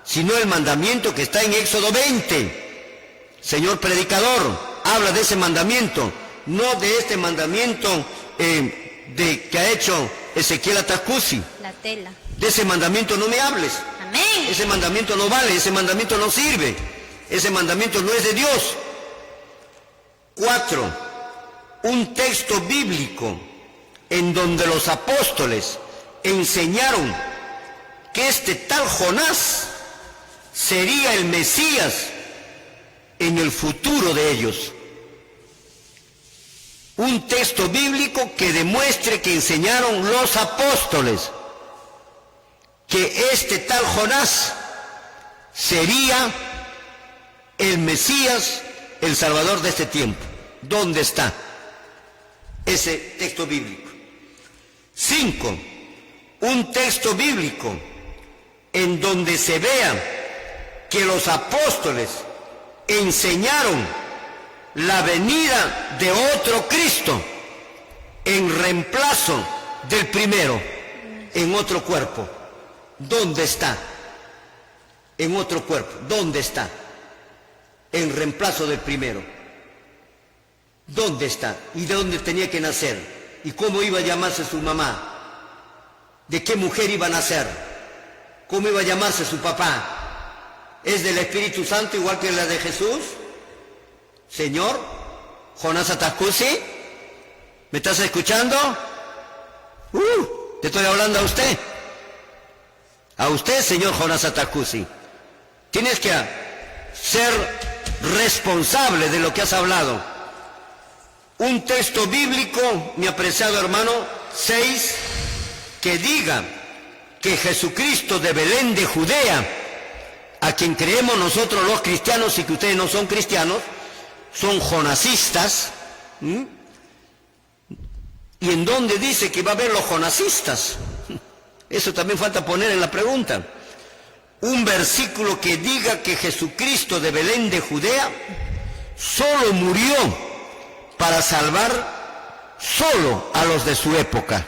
sino el mandamiento que está en Éxodo 20. Señor predicador, habla de ese mandamiento, no de este mandamiento que ha hecho Ezequiel Atascusi. La tela. De ese mandamiento no me hables. Amén. Ese mandamiento no vale, ese mandamiento no sirve, ese mandamiento no es de Dios. 4. Un texto bíblico en donde los apóstoles enseñaron que este tal Jonás sería el Mesías en el futuro de ellos. Un texto bíblico que demuestre que enseñaron los apóstoles que este tal Jonás sería el Mesías, el Salvador de este tiempo. ¿Dónde está ese texto bíblico? 5. Un texto bíblico en donde se vea que los apóstoles enseñaron la venida de otro Cristo en reemplazo del primero, en otro cuerpo. ¿Dónde está? En otro cuerpo. ¿Dónde está? En reemplazo del primero. ¿Dónde está? ¿Y de dónde tenía que nacer? ¿Y cómo iba a llamarse su mamá? ¿De qué mujer iba a nacer? ¿Cómo iba a llamarse su papá? ¿Es del Espíritu Santo igual que la de Jesús? Señor, Jonás Atascusi, ¿Me estás escuchando? Te estoy hablando a usted. A usted, señor Jonás Atacusi. Tienes que ser responsable de lo que has hablado. Un texto bíblico, mi apreciado hermano, 6, que diga que Jesucristo de Belén de Judea, a quien creemos nosotros los cristianos y que ustedes no son cristianos, son jonasistas. ¿Y en dónde dice que va a haber los jonasistas? Eso también falta poner en la pregunta. Un versículo que diga que Jesucristo de Belén de Judea solo murió para salvar solo a los de su época.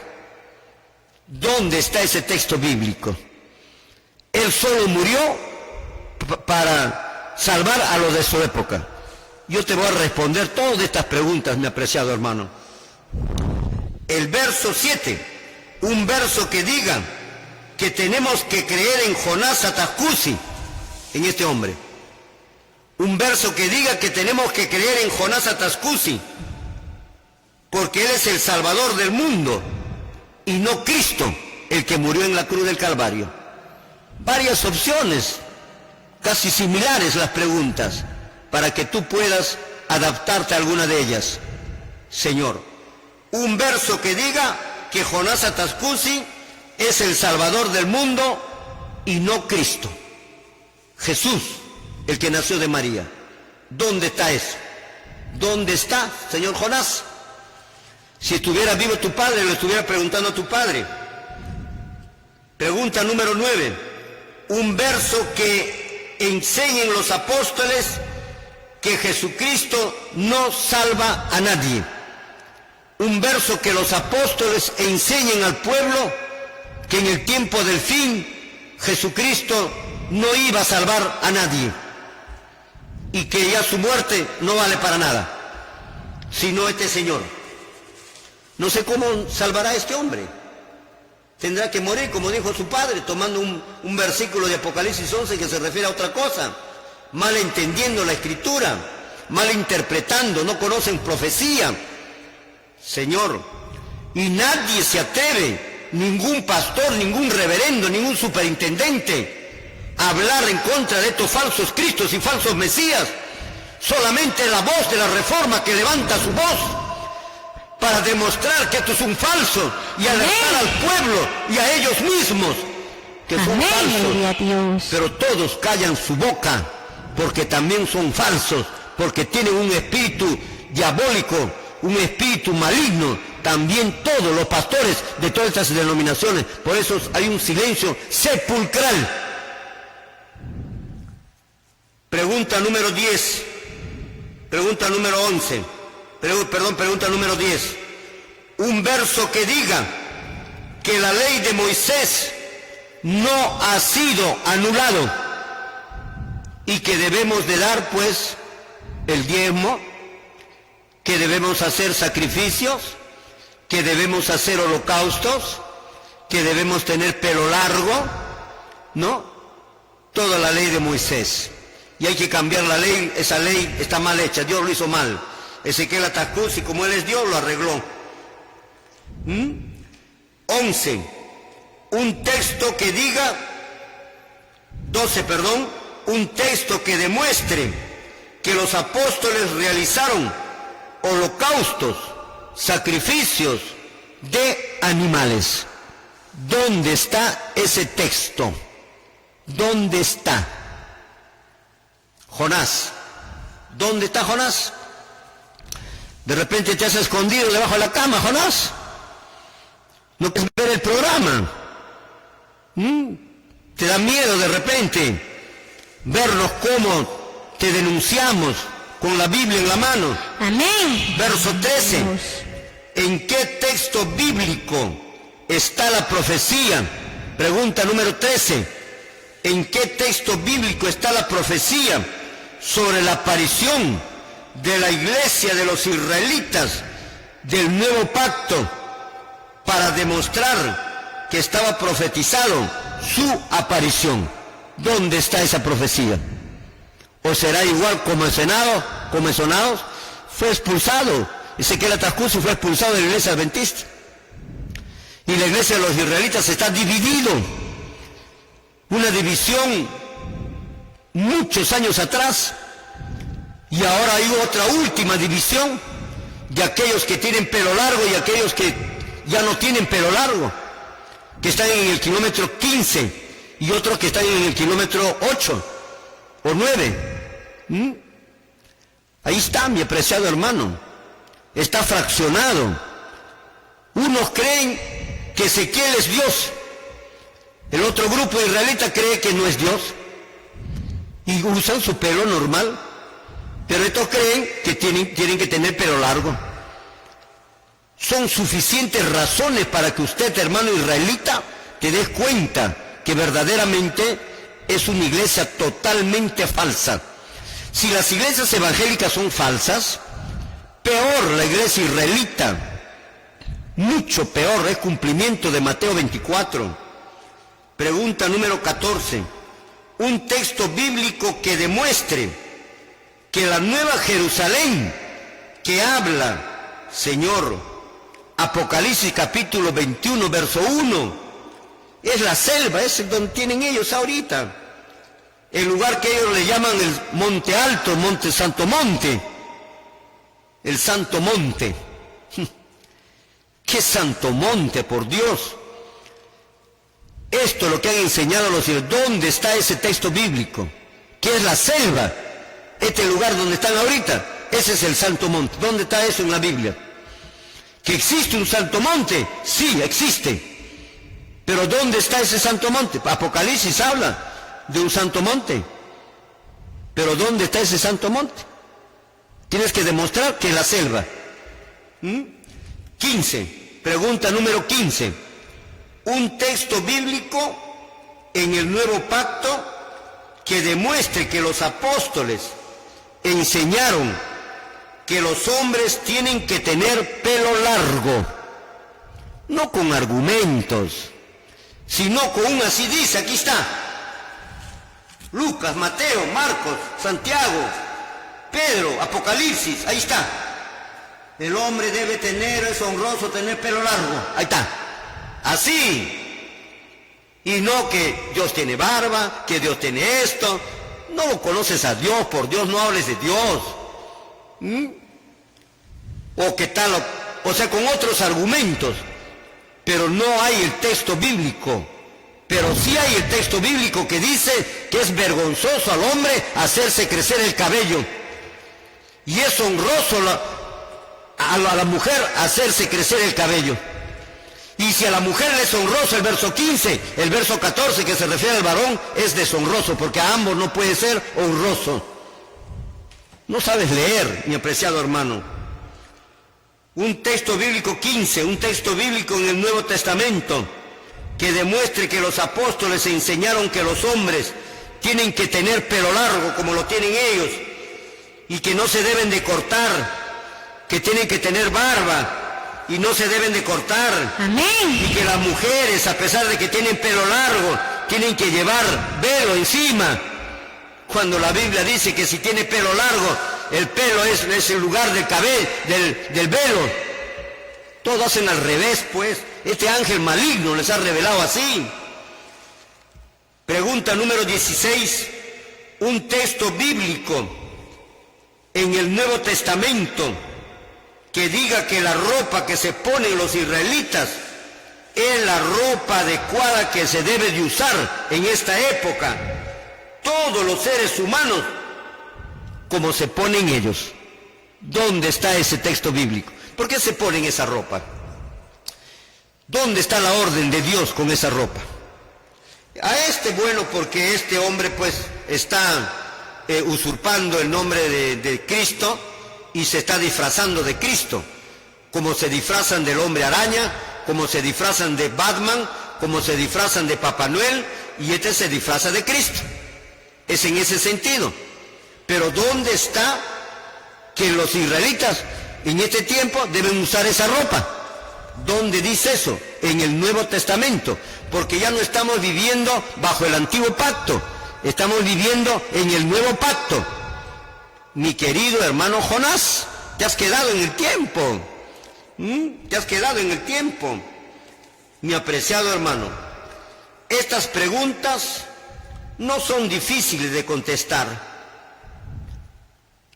¿Dónde está ese texto bíblico? Él solo murió para salvar a los de su época. Yo te voy a responder todas estas preguntas, mi apreciado hermano. El verso 7, un verso que diga que tenemos que creer en Jonás Atacusi, en este hombre. Un verso que diga que tenemos que creer en Jonás Atacusi, porque él es el Salvador del mundo y no Cristo, el que murió en la cruz del Calvario. Varias opciones, casi similares las preguntas, para que tú puedas adaptarte a alguna de ellas. Señor, un verso que diga que Jonás Atacusi es el Salvador del mundo y no Cristo. Jesús, el que nació de María. ¿Dónde está eso? ¿Dónde está, señor Jonás? Si estuviera vivo tu padre, lo estuviera preguntando a tu padre. Pregunta número 9. Un verso que enseñen los apóstoles que Jesucristo no salva a nadie. Un verso que los apóstoles enseñen al pueblo que en el tiempo del fin Jesucristo no iba a salvar a nadie y que ya su muerte no vale para nada, sino este Señor. No sé cómo salvará a este hombre. Tendrá que morir, como dijo su padre, tomando un versículo de Apocalipsis 11 que se refiere a otra cosa, mal entendiendo la Escritura, mal interpretando, no conocen profecía. Señor, y nadie se atreve, ningún pastor, ningún reverendo, ningún superintendente, a hablar en contra de estos falsos cristos y falsos mesías. Solamente la voz de la Reforma que levanta su voz para demostrar que esto es un falso y alertar al pueblo y a ellos mismos que son falsos. Pero todos callan su boca porque también son falsos, porque tienen un espíritu diabólico, un espíritu maligno. También todos los pastores de todas estas denominaciones. Por eso hay un silencio sepulcral. Pregunta número 10. Pregunta número 11. Pregunta número 10. Un verso que diga que la ley de Moisés no ha sido anulado y que debemos de dar pues el diezmo, que debemos hacer sacrificios, que debemos hacer holocaustos, que debemos tener pelo largo, ¿no? Toda la ley de Moisés. Y hay que cambiar la ley, esa ley está mal hecha, Dios lo hizo mal. Ezequiel Atacusi, como él es Dios, lo arregló. 11. Un texto que diga, 12, perdón, un texto que demuestre que los apóstoles realizaron holocaustos, sacrificios de animales. ¿Dónde está ese texto? ¿Dónde está? Jonás. ¿Dónde está Jonás? De repente te has escondido debajo de la cama, Jonás. No quieres ver el programa. Te da miedo de repente vernos cómo te denunciamos con la Biblia en la mano. Amén. Verso 13. ¿En qué texto bíblico está la profecía? Pregunta número 13. ¿En qué texto bíblico está la profecía sobre la aparición de la iglesia de los israelitas del nuevo pacto para demostrar que estaba profetizado su aparición? ¿Dónde está esa profecía? ¿O será igual como Esonados fue expulsado Ezequiel Atascusi fue expulsado de la iglesia adventista. Y la iglesia de los israelitas está dividido. Una división muchos años atrás. Y ahora hay otra última división de aquellos que tienen pelo largo y aquellos que ya no tienen pelo largo, que están en el kilómetro 15 y otros que están en el kilómetro 8 o 9. Ahí está, mi apreciado hermano. Está fraccionado. Unos creen que Ezequiel es Dios. El otro grupo israelita cree que no es Dios. Y usan su pelo normal. Pero estos creen que tienen que tener pelo largo. Son suficientes razones para que usted, hermano israelita, te des cuenta que verdaderamente es una iglesia totalmente falsa. Si las iglesias evangélicas son falsas, peor la iglesia israelita. Mucho peor, es cumplimiento de Mateo 24. Pregunta número 14. Un texto bíblico que demuestre que la nueva Jerusalén que habla, Señor, Apocalipsis capítulo 21, verso 1, es la selva, es donde tienen ellos ahorita. El lugar que ellos le llaman el Monte Alto, Monte Santo Monte. El Santo Monte. ¿Qué Santo Monte, por Dios? Esto es lo que han enseñado los hijos. ¿Dónde está ese texto bíblico? ¿Qué es la selva? Este lugar donde están ahorita, ese es el Santo Monte. ¿Dónde está eso en la Biblia? ¿Que existe un Santo Monte? Sí, existe. Pero ¿dónde está ese Santo Monte? Apocalipsis habla de un Santo Monte. Pero ¿dónde está ese Santo Monte? Tienes que demostrar que es la selva. 15. Pregunta número 15. Un texto bíblico en el Nuevo Pacto que demuestre que los apóstoles enseñaron que los hombres tienen que tener pelo largo, no con argumentos, sino con un así dice, aquí está, Lucas, Mateo, Marcos, Santiago, Pedro, Apocalipsis, ahí está. El hombre debe tener, es honroso tener pelo largo, ahí está, así. Y no que Dios tiene barba, que Dios tiene esto. No conoces a Dios, por Dios no hables de Dios. O qué tal, o sea, con otros argumentos. Pero no hay el texto bíblico. Pero sí hay el texto bíblico que dice que es vergonzoso al hombre hacerse crecer el cabello. Y es honroso a la mujer hacerse crecer el cabello. Y si a la mujer le es honroso el verso 15, el verso 14 que se refiere al varón es deshonroso, porque a ambos no puede ser honroso. No sabes leer, mi apreciado hermano. Un texto bíblico 15, un texto bíblico en el Nuevo Testamento que demuestre que los apóstoles enseñaron que los hombres tienen que tener pelo largo como lo tienen ellos y que no se deben de cortar, que tienen que tener barba y no se deben de cortar. Amén. Y que las mujeres, a pesar de que tienen pelo largo, tienen que llevar velo encima. Cuando la Biblia dice que si tiene pelo largo, el pelo es el lugar del cabello, del velo. Todos hacen al revés, pues. Este ángel maligno les ha revelado así. Pregunta número 16. Un texto bíblico en el Nuevo Testamento que diga que la ropa que se ponen los israelitas es la ropa adecuada que se debe de usar en esta época. Todos los seres humanos, como se ponen ellos. ¿Dónde está ese texto bíblico? ¿Por qué se ponen esa ropa? ¿Dónde está la orden de Dios con esa ropa? Bueno, porque este hombre pues está usurpando el nombre de Cristo y se está disfrazando de Cristo, como se disfrazan del hombre araña, como se disfrazan de Batman, como se disfrazan de Papá Noel, y este se disfraza de Cristo. Es en ese sentido. Pero ¿dónde está que los israelitas en este tiempo deben usar esa ropa? ¿Dónde dice eso? En el Nuevo Testamento, porque ya no estamos viviendo bajo el antiguo pacto, estamos viviendo en el nuevo pacto. Mi querido hermano Jonás, te has quedado en el tiempo. Te has quedado en el tiempo. Mi apreciado hermano, estas preguntas no son difíciles de contestar,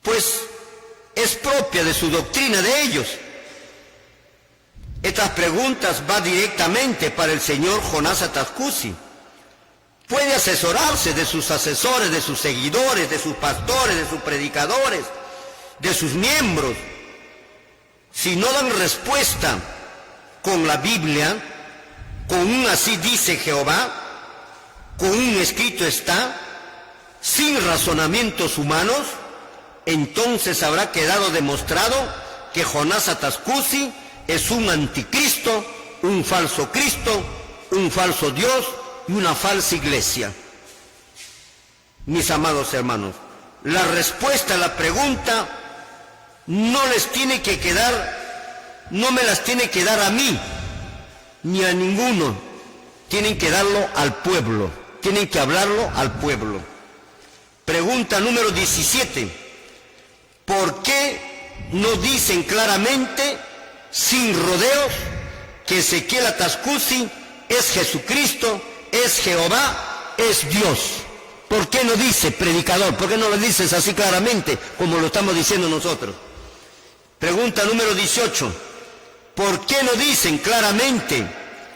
pues es propia de su doctrina de ellos. Estas preguntas van directamente para el señor Jonás Atascusi. Puede asesorarse de sus asesores, de sus seguidores, de sus pastores, de sus predicadores, de sus miembros. Si no dan respuesta con la Biblia, con un así dice Jehová, con un escrito está, sin razonamientos humanos, entonces habrá quedado demostrado que Jonás Atascusi es un anticristo, un falso Cristo, un falso Dios y una falsa iglesia. Mis amados hermanos, la respuesta a la pregunta no les tiene que quedar, no me las tiene que dar a mí, ni a ninguno. Tienen que darlo al pueblo, tienen que hablarlo al pueblo. Pregunta número 17. ¿Por qué no dicen claramente, sin rodeos, que Ezequiel Atascusi es Jesucristo, es Jehová, es Dios? ¿Por qué no dice, predicador? ¿Por qué no lo dices así claramente, como lo estamos diciendo nosotros? Pregunta número 18. ¿Por qué no dicen claramente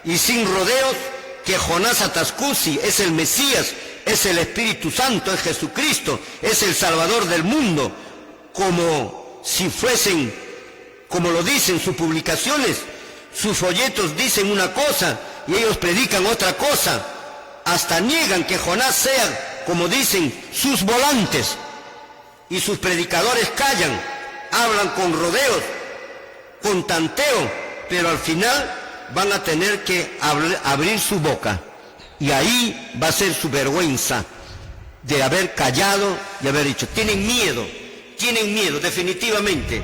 y sin rodeos que Jonás Atascusi es el Mesías, es el Espíritu Santo, es Jesucristo, es el Salvador del mundo, como si fuesen, como lo dicen sus publicaciones? Sus folletos dicen una cosa y ellos predican otra cosa. Hasta niegan que Jonás sea, como dicen, sus volantes. Y sus predicadores callan, hablan con rodeos, con tanteo, pero al final van a tener que abrir su boca. Y ahí va a ser su vergüenza de haber callado y haber dicho. Tienen miedo definitivamente.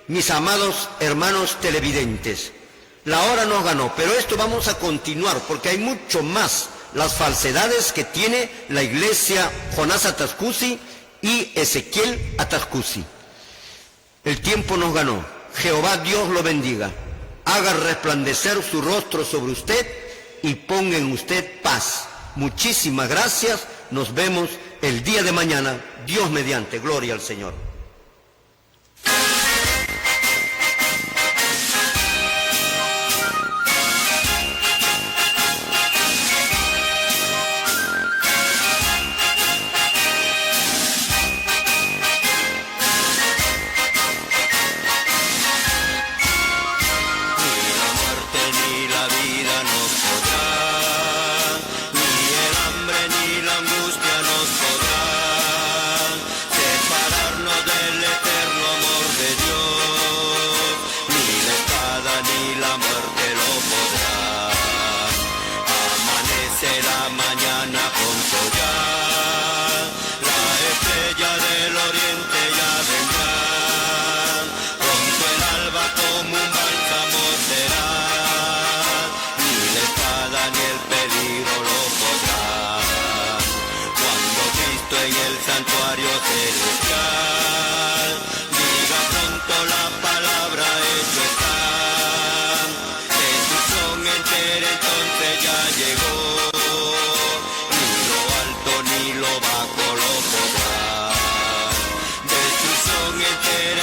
Mis amados hermanos televidentes, la hora nos ganó, pero esto vamos a continuar porque hay mucho más las falsedades que tiene la iglesia Jonás Atascusi y Ezequiel Atascusi. El tiempo nos ganó. Jehová Dios lo bendiga. Haga resplandecer su rostro sobre usted y ponga en usted paz. Muchísimas gracias. Nos vemos el día de mañana. Dios mediante. Gloria al Señor.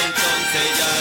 Entonces ya